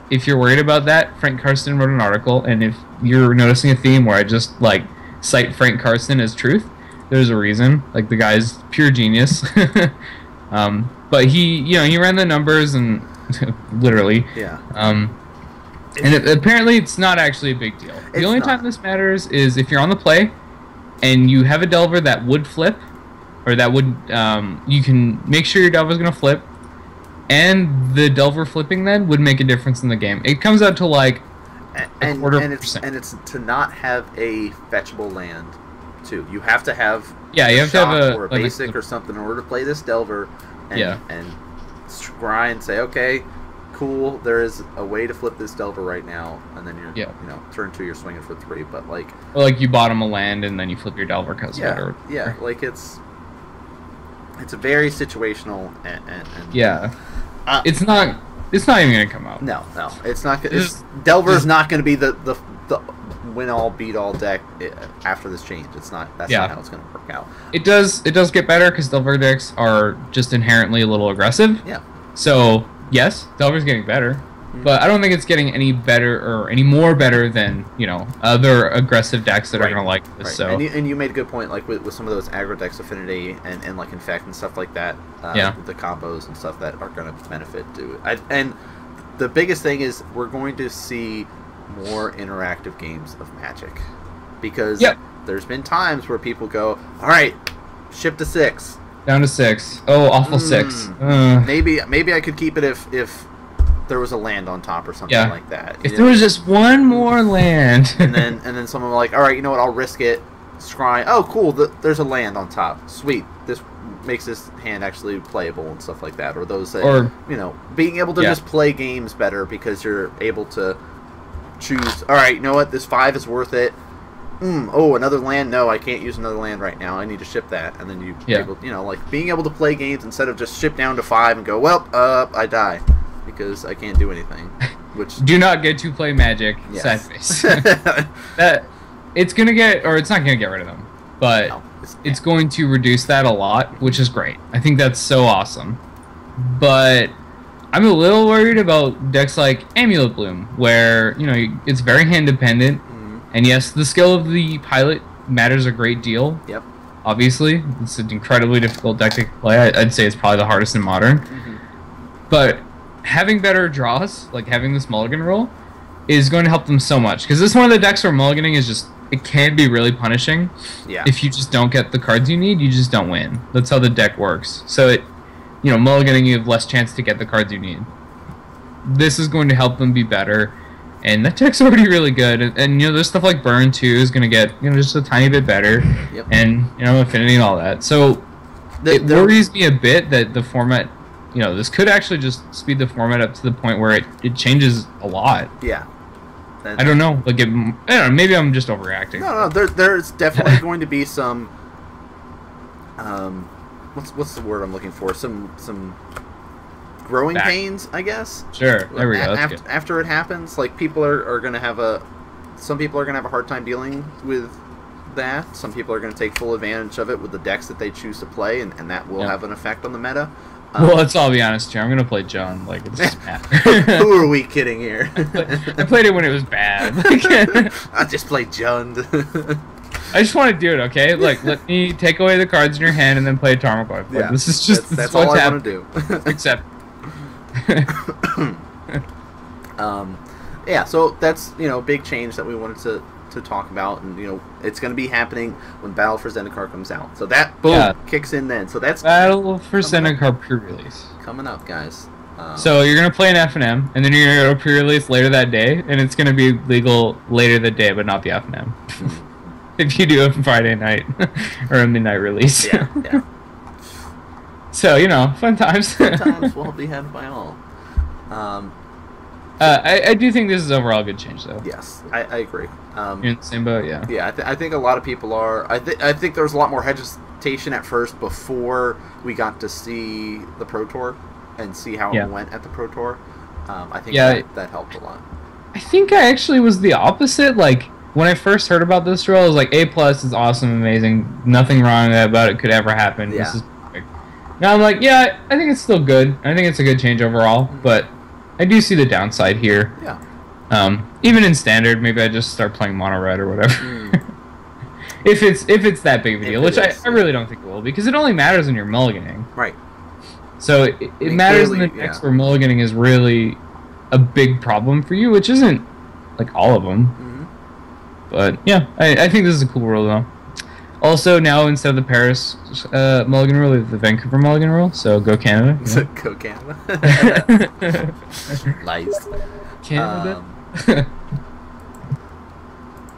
if you're worried about that, Frank Karsten wrote an article, and if you're noticing a theme where I just like cite Frank Karsten as truth, there's a reason. Like the guy's pure genius. But he ran the numbers and literally. And apparently it's not actually a big deal. The only time this matters is if you're on the play and you have a Delver that would flip, or that would you can make sure your Delver's gonna flip, and the Delver flipping then would make a difference in the game. It comes out to like a quarter%. And it's to not have a fetchable land too. You have to have you have to have a basic or something in order to play this Delver and grind. Say okay, cool. There is a way to flip this Delver right now, and then you're turn 2 you're swinging for 3. But like you bottom a land and then you flip your Delver because of it. Or like it's a very situational and it's not even gonna come out. No, it's not. Delver's not gonna be the win all beat all deck after this change. It's not. That's not how it's gonna work out. It does get better because Delver decks are just inherently a little aggressive. Yeah. So yes, Delver's getting better, but I don't think it's getting any better or any more better than other aggressive decks that are gonna like this. Right. So and you made a good point, like with some of those aggro decks, Affinity and like Infect and stuff like that. The combos and stuff that are gonna benefit to it. And the biggest thing is we're going to see more interactive games of Magic, because there's been times where people go, all right, ship to 6. Down to 6. Oh, awful 6. Maybe I could keep it if there was a land on top or something like that. If there was just one more land. and then someone like, all right, you know what? I'll risk it. Scry. Oh, cool. There's a land on top. Sweet. This makes this hand actually playable and stuff like that. Or those that, being able to just play games better because you're able to choose. All right, you know what? This 5 is worth it. Oh, another land? No, I can't use another land right now. I need to ship that. And then being able to play games instead of just ship down to 5 and go, well, I die because I can't do anything. Which do not get to play Magic. Sad face. That it's gonna get, or it's not gonna get rid of them, but it's going to reduce that a lot, which is great. I think that's so awesome. But I'm a little worried about decks like Amulet Bloom, where it's very hand dependent. And yes, the skill of the pilot matters a great deal. Yep. Obviously, it's an incredibly difficult deck to play. I'd say it's probably the hardest in Modern. But having better draws, like having this mulligan roll, is going to help them so much. Because this is one of the decks where mulliganing is just, it can be really punishing. Yeah. If you just don't get the cards you need, you just don't win. That's how the deck works. So mulliganing, you have less chance to get the cards you need. This is going to help them be better. And that deck's already really good, and there's stuff like Burn too is gonna get just a tiny bit better, and Affinity and all that. So it worries me a bit that the format, this could actually just speed the format up to the point where it changes a lot. Yeah. I don't know, I don't know. Maybe I'm just overreacting. No. There's definitely going to be some. What's the word I'm looking for? Some growing pains, I guess. Sure, there we go. After it happens, like people are going to have some people are going to have a hard time dealing with that. Some people are going to take full advantage of it with the decks that they choose to play, and that will have an effect on the meta. Well, let's all be honest here. I'm going to play John. Like, it's just bad. Who are we kidding here? I played it when it was bad. I just played Jund. I just want to do it, okay? Like, let me take away the cards in your hand and then play a Tarmogoyf. Like, this is just that's all I want to do. Except. Yeah, so that's, a big change that we wanted to talk about, and, it's going to be happening when Battle for Zendikar comes out. So that, boom, kicks in then. So that's Battle for Zendikar pre-release. Coming up, guys. So you're going to play an FNM, and then you're going to go pre-release later that day, and it's going to be legal later that day, but not the FNM. If you do a Friday night or a midnight release. Yeah. So, fun times. Fun times will be had by all. I do think this is overall a good change, though. Yes, I agree. You're in the same boat, yeah. Yeah, I think a lot of people are. I think there was a lot more hesitation at first before we got to see the Pro Tour and see how it went at the Pro Tour. I think that helped a lot. I think I actually was the opposite. Like, when I first heard about this role, I was like, A+ is awesome, amazing, nothing wrong about it could ever happen. Yeah. This is perfect. Now I'm like, I think it's still good. I think it's a good change overall, but I do see the downside here. Yeah. Even in standard, maybe I just start playing mono red or whatever. if it's that big of a deal, which I really don't think it will, because it only matters when you're mulliganing. Right. So it matters in the decks where mulliganing is really a big problem for you, which isn't like all of them. But yeah, I think this is a cool rule though. Also, now instead of the Paris mulligan rule, we have the Vancouver mulligan rule. So go Canada. Go Canada. Nice. Canada.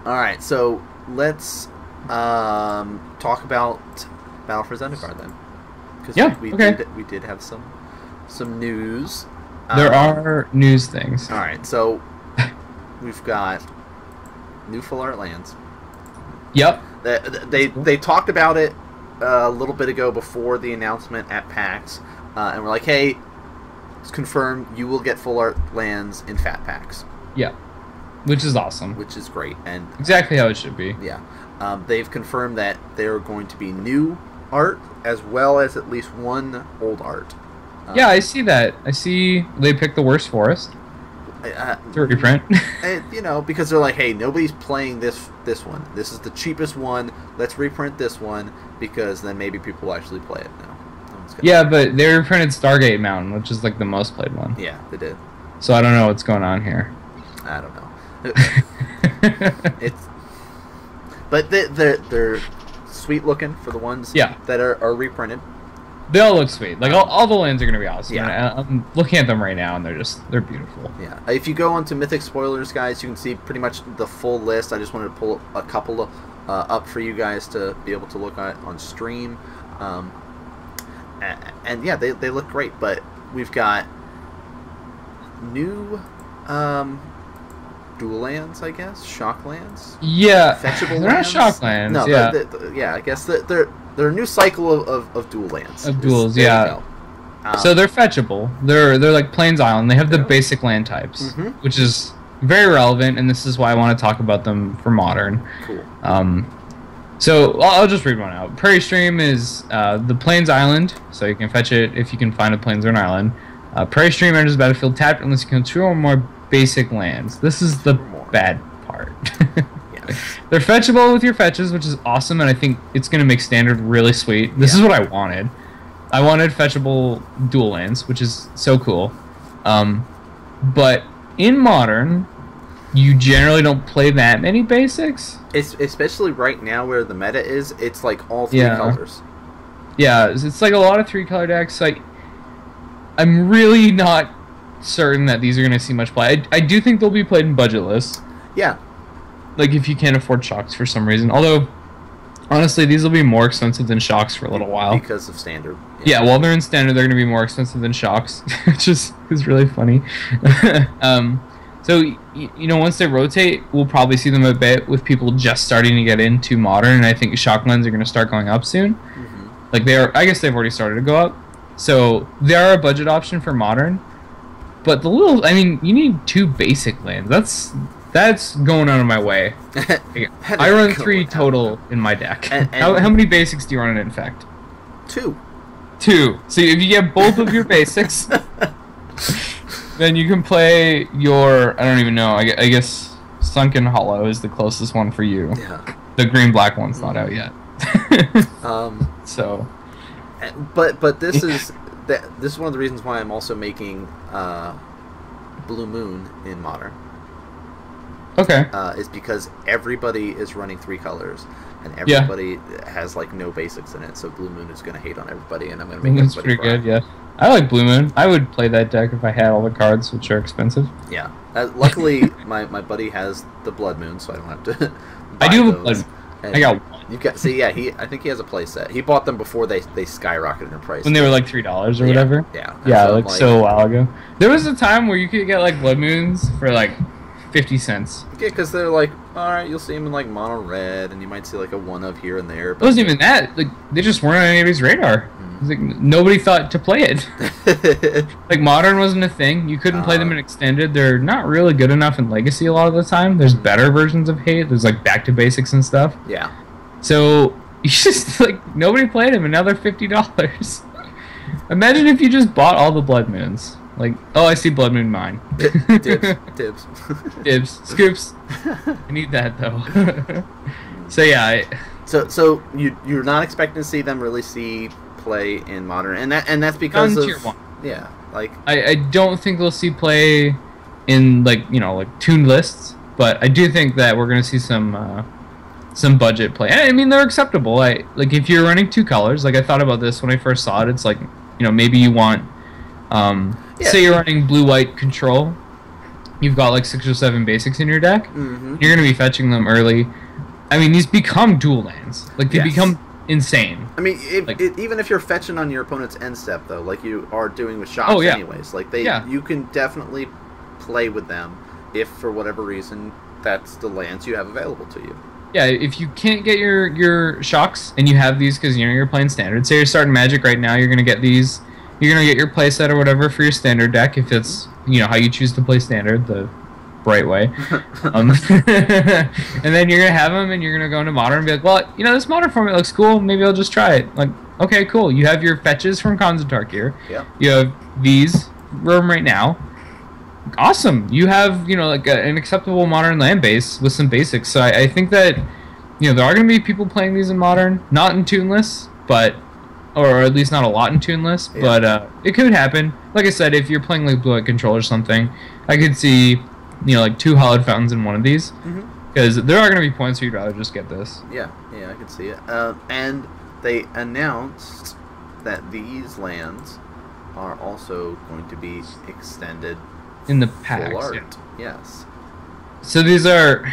All right, so let's talk about Battle for Zendikar then. Because we did have some news. There are news things. All right, so we've got new full art lands. Yep. They talked about it a little bit ago before the announcement at PAX, and we're like, hey, it's confirmed you will get full art lands in fat packs. Yeah, which is awesome. Which is great, and exactly how it should be. Yeah, they've confirmed that there are going to be new art as well as at least one old art. Yeah, I see that. I see they picked the worst forest. To reprint. Because they're like, hey, nobody's playing this one. This is the cheapest one. Let's reprint this one because then maybe people will actually play it now. Yeah, but they reprinted Stargate Mountain, which is like the most played one. Yeah, they did. So I don't know what's going on here. I don't know. But they're sweet looking for the ones that are reprinted. They all look sweet. Like all the lands are going to be awesome. Yeah. I'm looking at them right now, and they're beautiful. Yeah. If you go onto Mythic Spoilers, guys, you can see pretty much the full list. I just wanted to pull a couple up for you guys to be able to look at on stream. And yeah, they look great. But we've got new dual lands, I guess, shock lands. Yeah, fetchable they're lands. Not shock lands. No, yeah, I guess they're a new cycle of dual lands. Of duels, yeah. So they're fetchable. They're like Plains Island. They have the basic land types, which is very relevant, and this is why I want to talk about them for Modern. Cool. So I'll just read one out. Prairie Stream is the Plains Island, so you can fetch it if you can find a plains or an island. Prairie Stream enters the battlefield tapped unless you can control 2 or more basic lands. This is the bad part. They're fetchable with your fetches, which is awesome, and I think it's going to make Standard really sweet. This is what I wanted. I wanted fetchable dual lands, which is so cool. But in Modern, you generally don't play that many basics. It's especially right now where the meta is. It's like all 3 colors. Yeah, it's like a lot of 3-color decks. Like, I'm really not certain that these are going to see much play. I do think they'll be played in budget lists. Yeah. Like, if you can't afford shocks for some reason. Although, honestly, these will be more expensive than shocks for a little while. Because of Standard. Yeah, while they're in Standard, they're going to be more expensive than shocks, which is really funny. So, once they rotate, we'll probably see them a bit with people just starting to get into Modern, and I think shock lands are going to start going up soon. Like, I guess they've already started to go up. So they are a budget option for Modern, but I mean, you need 2 basic lands. That's going out of my way. I run 3 total in my deck. How many basics do you run in Infect? 2. 2. So if you get both of your basics, then you can play your, I don't even know, I guess Sunken Hollow is the closest one for you. Yeah. The green-black one's not out yet. So. But this is one of the reasons why I'm also making Blue Moon in Modern. Okay. Is because everybody is running 3 colors, and everybody has like no basics in it. So Blue Moon is going to hate on everybody, and I'm going to make That's everybody pretty good. Yeah, I like Blue Moon. I would play that deck if I had all the cards, which are expensive. Yeah. Luckily, my buddy has the Blood Moon, so I don't have to. I do have a Blood Moon. I got one. You got I think he has a play set. He bought them before they skyrocketed in price. When they were like $3 or whatever. Yeah. Yeah, so a while ago. There was a time where you could get like Blood Moons for like 50 cents. Yeah, because they're like, all right, you'll see them in like mono red, and you might see like a one of here and there. But it wasn't even that. Like they just weren't on anybody's radar. Like nobody thought to play it. Like Modern wasn't a thing. You couldn't play them in Extended. They're not really good enough in Legacy a lot of the time. There's better versions of Hate. There's like Back to Basics and stuff. Yeah. So you just like nobody played them, and now they're $50. Imagine if you just bought all the Blood Moons. Like, oh, I see Blood Moon mine. Dibs. Dibs. Scoops. I need that though. So yeah. So you're not expecting to see them really see play in Modern, and that's because of Tier 1. Yeah, like I don't think they'll see play in like tuned lists, but I do think that we're gonna see some budget play. I mean, they're acceptable. Like if you're running 2 colors, like I thought about this when I first saw it. It's like maybe you want say you're running blue-white control. You've got like 6 or 7 basics in your deck. Mm-hmm. You're gonna be fetching them early. I mean, these become dual lands. Like they become insane. I mean, even if you're fetching on your opponent's end step, though, like you are doing with shops, anyways, like you can definitely play with them if for whatever reason that's the lands you have available to you. Yeah, if you can't get your shocks and you have these because you're playing Standard. Say you're starting Magic right now, you're gonna get these. You're gonna get your playset or whatever for your Standard deck if it's how you choose to play Standard, the right way. And then you're gonna have them, and you're gonna go into Modern and be like, well, this Modern format looks cool. Maybe I'll just try it. Like, okay, cool. You have your fetches from Konzatark here. Yeah. You have these room right now. Awesome. You have like an acceptable Modern land base with some basics. So I think that there are gonna be people playing these in Modern, not in tuneless, but or at least not a lot in tuneless. Yeah. But it could happen. Like I said, if you're playing like Blue-White Control or something, I could see like 2 Hallowed Fountains in one of these, because there are going to be points where you'd rather just get this. Yeah, I can see it. And they announced that these lands are also going to be extended in the packs. Full art. Yeah. Yes. So these are.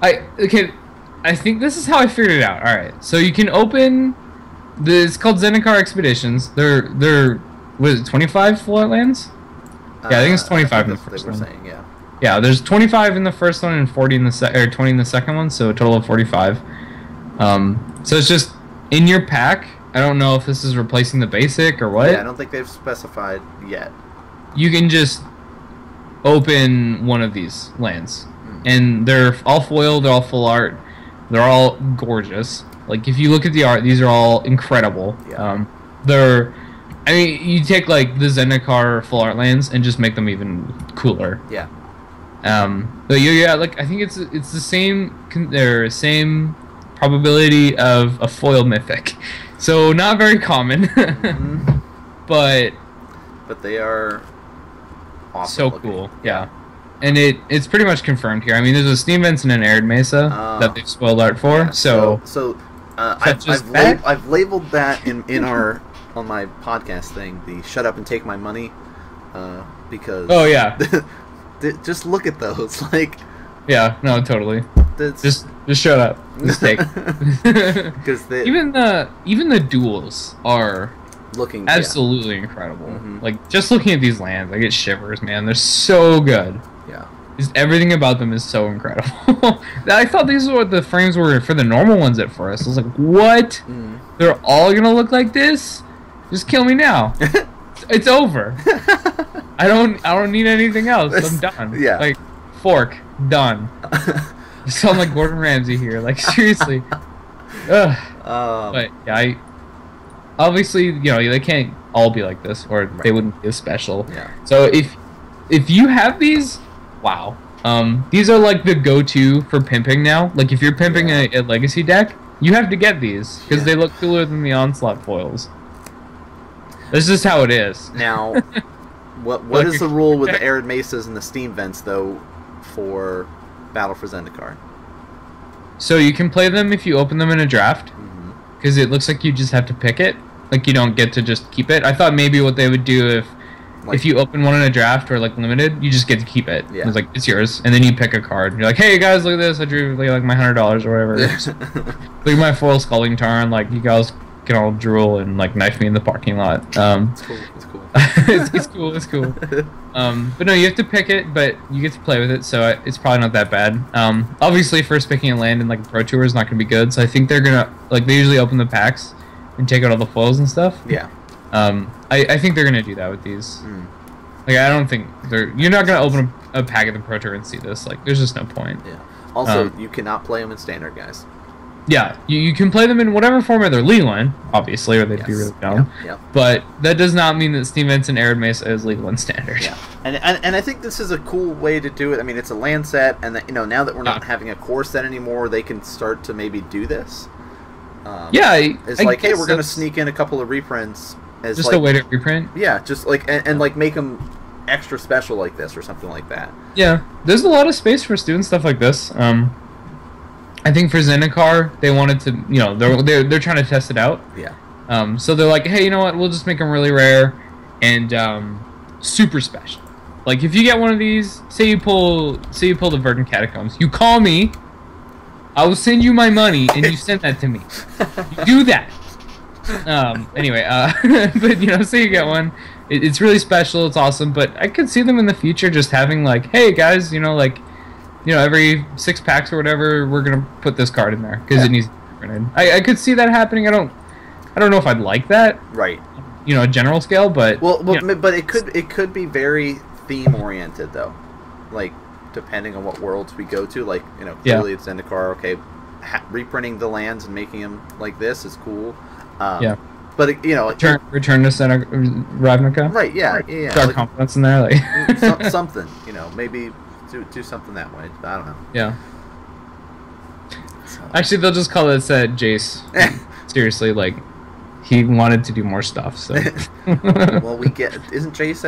I think this is how I figured it out. All right, so you can open. It's called Zendikar Expeditions. They're what is it, 25 full art lands? Yeah, I think it's 25 in the first one. Saying, yeah. Yeah, there's 25 in the first one and 40 in the or 20 in the second one, so a total of 45. So it's just in your pack. I don't know if this is replacing the basic or what. Yeah, I don't think they've specified yet. You can just open one of these lands, and they're all foiled. They're all full art. They're all gorgeous. Like if you look at the art, these are all incredible. Yeah. I mean, you take like the Zendikar full art lands and just make them even cooler. Yeah. But yeah, like I think it's the same probability of a foil mythic, so not very common. But they are awesome. So looking. Cool. Yeah. And it's pretty much confirmed here. I mean, there's a Steam Vents and an Arid Mesa that they've spoiled art for. Yeah, so I've labeled that in our on my podcast thing the "Shut Up and Take My Money" because just look at those like totally just shut up, just take because even the duels are looking absolutely incredible. Like just looking at these lands, I get shivers, man. They're so good. Yeah. Just everything about them is so incredible. I thought these were what the frames were for the normal ones at first. I was like, what? They're all gonna look like this? Just kill me now. It's over. I don't need anything else. I'm done. Yeah. Like, fork, done. You sound like Gordon Ramsay here. Like, seriously. Ugh. But yeah, obviously, you know, they can't all be like this, or they wouldn't be as special. Yeah. So if you have these, wow. These are like the go-to for pimping now. Like, if you're pimping a legacy deck, you have to get these because they look cooler than the Onslaught foils. This is how it is. Now, what is the rule with the Arid Mesas and the Steam Vents, though, for Battle for Zendikar? So you can play them if you open them in a draft, because it looks like you just have to pick it. Like, you don't get to just keep it. I thought maybe what they would do if you open one in a draft or like limited, you just get to keep it. Yeah. It's like, it's yours, and then you pick a card. You're like, hey guys, look at this! I drew like my $100 or whatever. Look at my foil Sculling Tarn. Like, you guys can all drool and like knife me in the parking lot. It's cool. It's cool. it's cool. It's cool. But no, you have to pick it, but you get to play with it, so it's probably not that bad. Obviously, first picking a land in like a Pro Tour is not going to be good, so I think they're gonna they usually open the packs and take out all the foils and stuff. Yeah. I think they're gonna do that with these. Like, I don't think you're not gonna open a pack of the Pro Tour and see this. Like, there's just no point. Yeah. Also, you cannot play them in Standard, guys. Yeah, you can play them in whatever format they're legal in, obviously, or they'd be really dumb. Yep. But that does not mean that Steam Vents and Arid Mesa is legal in Standard. Yeah. And I think this is a cool way to do it. I mean, it's a land set, and that, you know, now that we're not having a core set anymore, they can start to maybe do this. It's like, hey, we're gonna sneak in a couple of reprints as just like, a way to reprint. Yeah, just like and like make them extra special like this or something like that. Yeah, there's a lot of space for us doing stuff like this. I think for Zendikar, they wanted to, you know, they're trying to test it out. Yeah. So they're like, hey, you know what? We'll just make them really rare and super special. Like, if you get one of these, say you pull the Verdant Catacombs, you call me, I will send you my money, and you send that to me. You do that. Anyway, but you know, say you get one, it's really special, it's awesome. But I could see them in the future just having like, hey guys, you know, like, you know, every 6 packs or whatever, we're gonna put this card in there because it needs to be printed. I could see that happening. I don't know if I'd like that. Right. You know, a general scale, but but it could be very theme oriented though, like depending on what worlds we go to. Like, you know, clearly it's Zendikar. Okay, reprinting the lands and making them like this is cool. But it, you know, return to Ravnica. Right. Yeah. Right. Yeah. Dark Confidence in there, like something. You know, maybe. Do something that way. I don't know. Yeah. So. Actually, they'll just call it Jace. Seriously, like, he wanted to do more stuff, so. Well, isn't Jace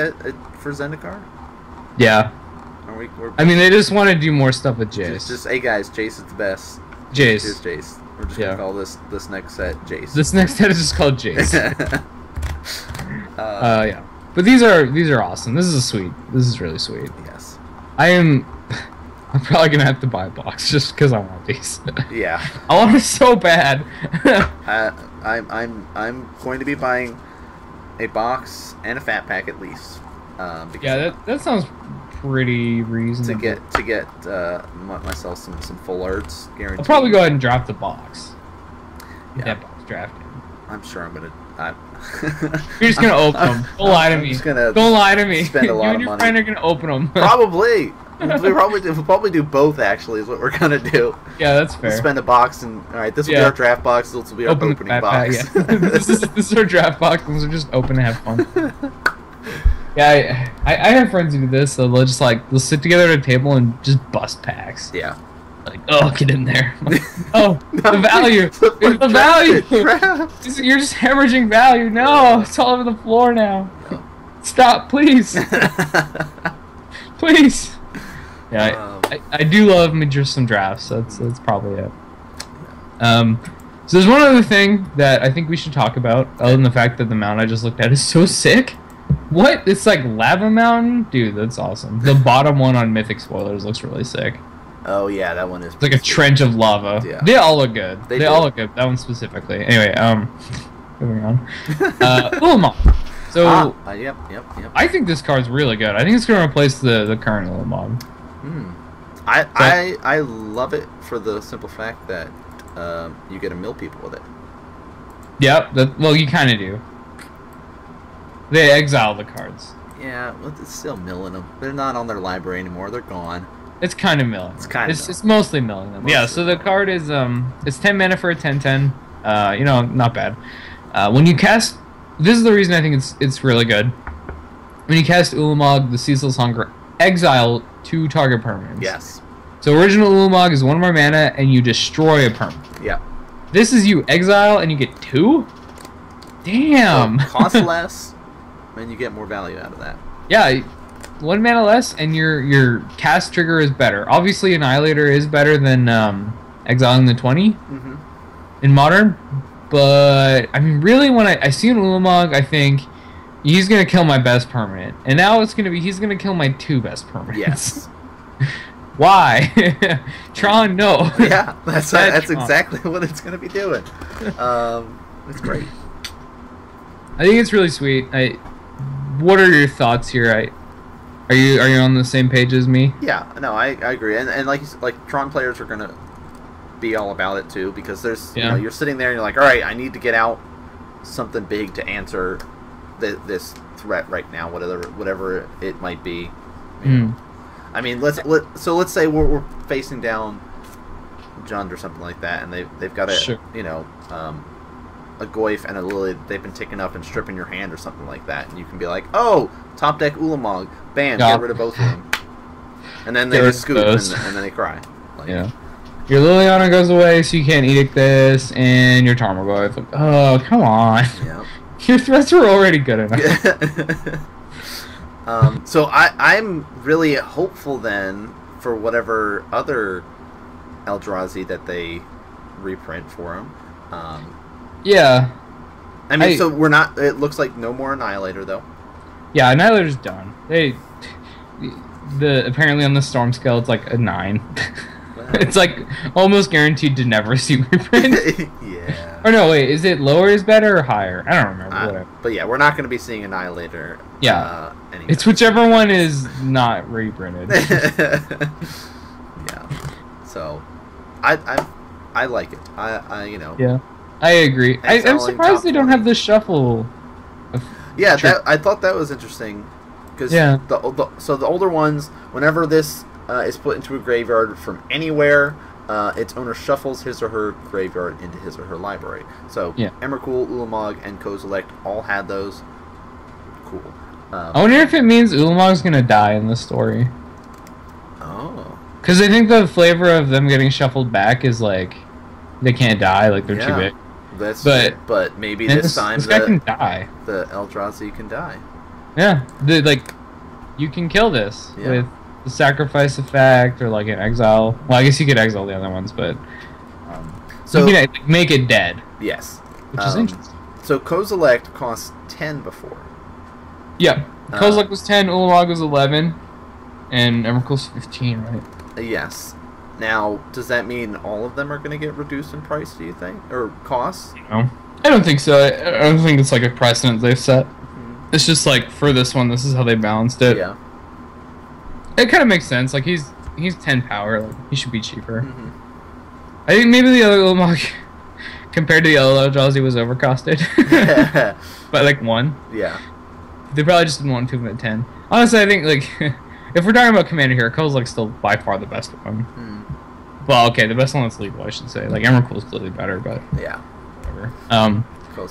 for Zendikar? Yeah. I mean, they just want to do more stuff with Jace. Just hey guys, Jace is the best. Jace. Here's Jace. We're just gonna call this next set Jace. This next set is just called Jace. Yeah. But these are awesome. This is This is really sweet. Yes. I'm probably gonna have to buy a box just because I want these. Yeah. I want it so bad. I'm going to be buying a box and a fat pack at least. Yeah, that sounds pretty reasonable. To get myself some full arts guaranteed. I'll probably go ahead and drop the box. Yeah. That box drafted. I'm sure I'm gonna. You're just gonna open them. Don't lie to me. Don't lie to me. Spend a lot you and your of money. friend are gonna open them. Probably. We'll probably do both. Actually, is what we're gonna do. Yeah, that's fair. We'll spend a box and all right. This will be our draft box. This will be our opening box. Yeah. this is our draft box. And we'll just open and have fun. Yeah, I have friends who do this. So they'll just they'll sit together at a table and just bust packs. Yeah. Like, oh, get in there. Oh, the value. It's the value. You're just hemorrhaging value. No, it's all over the floor now. No. Stop, please. Please. Yeah, I do love me just some drafts. That's probably it. So there's one other thing that I think we should talk about, other than the fact that the mount I just looked at is so sick. What? It's like Lava Mountain? Dude, that's awesome. The bottom one on Mythic Spoilers looks really sick. Oh yeah, that one is. It's like a trench of lava. Yeah. They all look good. They all look good. That one specifically. Anyway, moving on. Ulamog. So. Yep. I think this card's really good. I think it's gonna replace the current Ulamog. I love it for the simple fact that you get to mill people with it. Yep. Well, you kind of do. They exile the cards. Yeah, well, it's still milling them. They're not on their library anymore. They're gone. It's kind of milling. It's mostly milling them. Yeah. So the card is it's 10 mana for a 10/10. You know, not bad. When you cast, this is the reason I think it's really good. When you cast Ulamog, the Ceaseless Hunger, exile 2 target permanents. Yes. So original Ulamog is 1 more mana, and you destroy a permanent. Yeah. This is you exile, and you get 2? Damn! So cost less, and you get more value out of that. Yeah, 1 mana less, and your cast trigger is better. Obviously, Annihilator is better than exiling the 20 in Modern, but I mean, really, when I see an Ulamog, I think he's gonna kill my best permanent, and now it's gonna be he's gonna kill my 2 best permanents. Yes. Why? Tron, no. Yeah, that's exactly what it's gonna be doing. It's great. I think it's really sweet. What are your thoughts here? Are you on the same page as me? Yeah, no, I agree, and like Tron players are gonna be all about it too, because there's you know, you're sitting there and you're like, all right, I need to get out something big to answer this threat right now, whatever it might be. You know. I mean, let's say we're facing down Jund or something like that, and they've got a you know a Goyf and a Lily they've been taking up and stripping your hand or something like that, and you can be like, oh, top deck Ulamog, bam, get rid of both of them, and then they just scoop and then they cry. Like, yeah. Your Liliana goes away, so you can't edict this, and your Tarmogoyf. Like, oh, come on. Yeah. Your threats were already good enough. So I'm really hopeful then for whatever other Eldrazi that they reprint for him. Yeah. I mean, so we're not. It looks like no more Annihilator though. Yeah, Annihilator's done. Apparently on the Storm scale it's like a 9. It's like almost guaranteed to never see reprint. Yeah. Or no, wait, is it lower is better or higher? I don't remember. Whatever. But yeah, we're not going to be seeing Annihilator. Yeah. It's whichever one is not reprinted. Yeah. So, I like it. You know. Yeah. I agree. I'm surprised they don't have the shuffle. Yeah, I thought that was interesting. Because so the older ones, whenever this is put into a graveyard from anywhere, its owner shuffles his or her graveyard into his or her library. So Emrakul, Ulamog, and Kozilek all had those. Cool. I wonder if it means Ulamog's gonna die in the story. Oh. Because I think the flavor of them getting shuffled back is like they can't die, like they're too big. But maybe this time this guy can die. The Eldrazi can die. Yeah, you can kill this with the sacrifice effect or like an exile. Well, I guess you could exile the other ones, but so you can make it dead. Yes, which is interesting. So Kozilek cost 10 before. Yeah, Kozilek was 10, Ulamog was 11, and Emrakul's 15, right? Yes. Now, does that mean all of them are going to get reduced in price? Do you think, or costs? No, I don't think so. I don't think it's like a precedent they've set. It's just like for this one, this is how they balanced it. Yeah. It kind of makes sense. Like he's 10 power. Like he should be cheaper. I think maybe the other Ulamog, compared to the other Eldrazi, was overcosted by like 1. Yeah. They probably just didn't want to move at 10. Honestly, I think like if we're talking about Commander here, Kozilek's still by far the best one. Well, okay, the best one that's legal, I should say. Like Emrakul's clearly better, but yeah, whatever.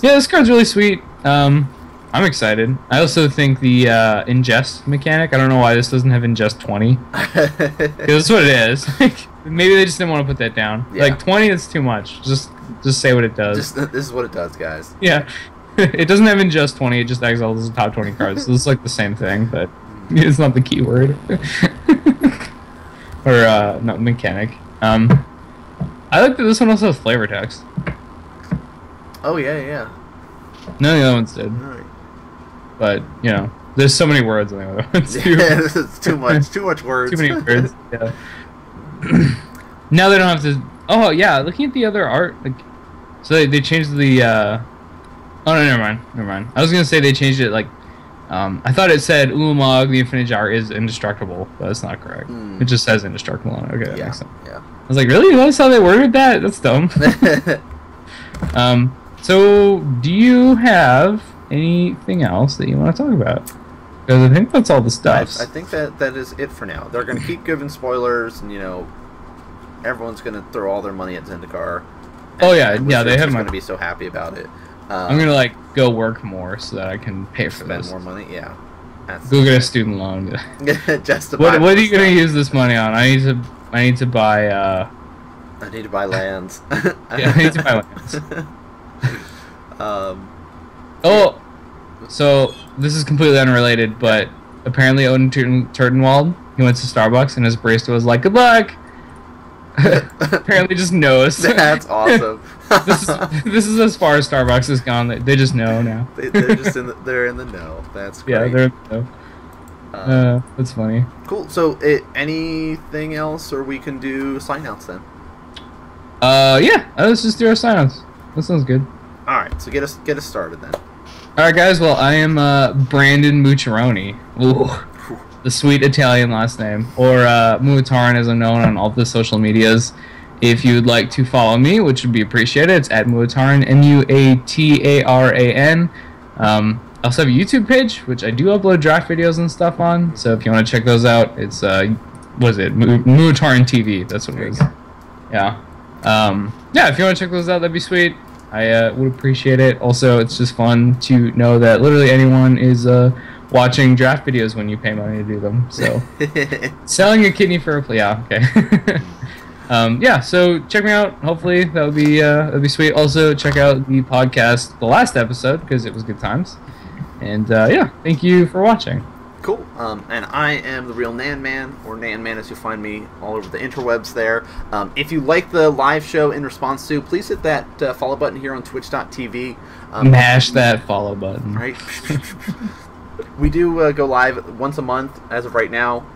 Yeah, this card's really sweet. I'm excited. I also think the ingest mechanic, I don't know why this doesn't have ingest 20. Because that's what it is. Maybe they just didn't want to put that down. Yeah. Like 20 is too much. Just say what it does. This is what it does, guys. Yeah. It doesn't have ingest 20, it just exiles the top 20 cards. So it's like the same thing, but it's not the keyword. Or not mechanic. I like that this one also has flavor text. Oh yeah. None of the other ones did. Right. But, you know, there's so many words in the other ones. It's too much. Too much words. Too many words, yeah. Now they don't have to... Oh, yeah, looking at the other art... like, so they changed the... Oh, no, never mind. I was going to say they changed it, like... I thought it said Ulamog, the Infinite Jar, is indestructible, but that's not correct. It just says indestructible on it. Okay, that makes sense. Yeah. I was like, really? That's how they worded that? That's dumb. So, do you have anything else that you want to talk about? Because I think that's all the stuff. I think that is it for now. They're going to keep giving spoilers, and everyone's going to throw all their money at Zendikar. Oh yeah, they have going to be so happy about it. I'm going to go work more so that I can pay for spend this. more money. Yeah. Go get a student loan. Just to what are you going to use this money on? I need to buy. I need to buy lands. Yeah, I need to buy lands. Oh, so this is completely unrelated, but apparently Odin Turtenwald, he went to Starbucks and his barista was like, "Good luck." Apparently, just knows. That's awesome. this is as far as Starbucks has gone. They just know now. They're just they're in the know. That's great. Yeah, they're in the know. That's funny. Cool. So, anything else, or we can do sign-outs then? Yeah. Let's just do our sign-outs. That sounds good. All right. So get us started then. All right, guys. Well, I am Brandon Mucciaroni. Ooh, the sweet Italian last name, or Muataran as I'm known on all the social medias. If you would like to follow me, which would be appreciated, it's at Muataran, Muataran. I also have a YouTube page, which I do upload draft videos and stuff on. So if you want to check those out, it's what is it? Muataran TV. That's what it is. Yeah. Yeah. If you want to check those out, that'd be sweet. I would appreciate it. Also, it's just fun to know that literally anyone is watching draft videos when you pay money to do them. So, selling a kidney for a yeah, okay. Yeah, so check me out. Hopefully that'd be sweet. Also, check out the podcast, the last episode, because it was good times. And yeah, thank you for watching. Cool. And I am the real Nan Man, or Nan Man as you find me all over the interwebs there. If you like the live show in response to, please hit that follow button here on twitch.tv. Mash that follow button. Right. We do go live once a month as of right now,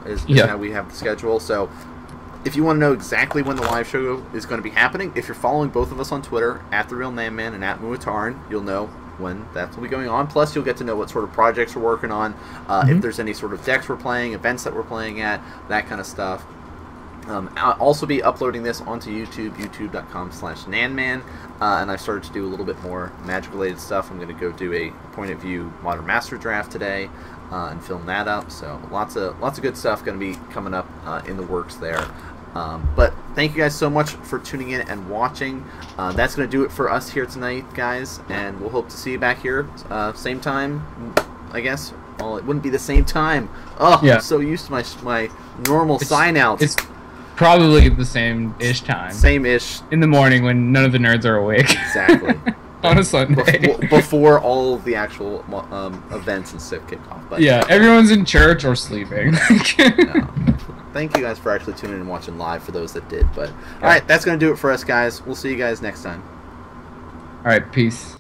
is how we have the schedule. So if you want to know exactly when the live show is going to be happening, if you're following both of us on Twitter, at the real Nan Man and at Muataran, you'll know when that's will be going on. Plus, you'll get to know what sort of projects we're working on, if there's any sort of decks we're playing, events that we're playing at, that kind of stuff. I'll also be uploading this onto YouTube, youtube.com/nanman, and I've started to do a little bit more Magic-related stuff. I'm going to go do a point of view Modern Master draft today and film that up. So lots of good stuff going to be coming up in the works there. But thank you guys so much for tuning in and watching. That's going to do it for us here tonight, guys, and we'll hope to see you back here same time, I guess. Well, it wouldn't be the same time. Oh, yeah. I'm so used to my normal sign-outs. It's probably the same-ish time. Same-ish. In the morning when none of the nerds are awake. Exactly. On a Sunday. Before all of the actual events and stuff kick off. But yeah, everyone's in church or sleeping. No. Thank you guys for actually tuning in and watching live for those that did. But all right, that's going to do it for us, guys. We'll see you guys next time. All right, peace.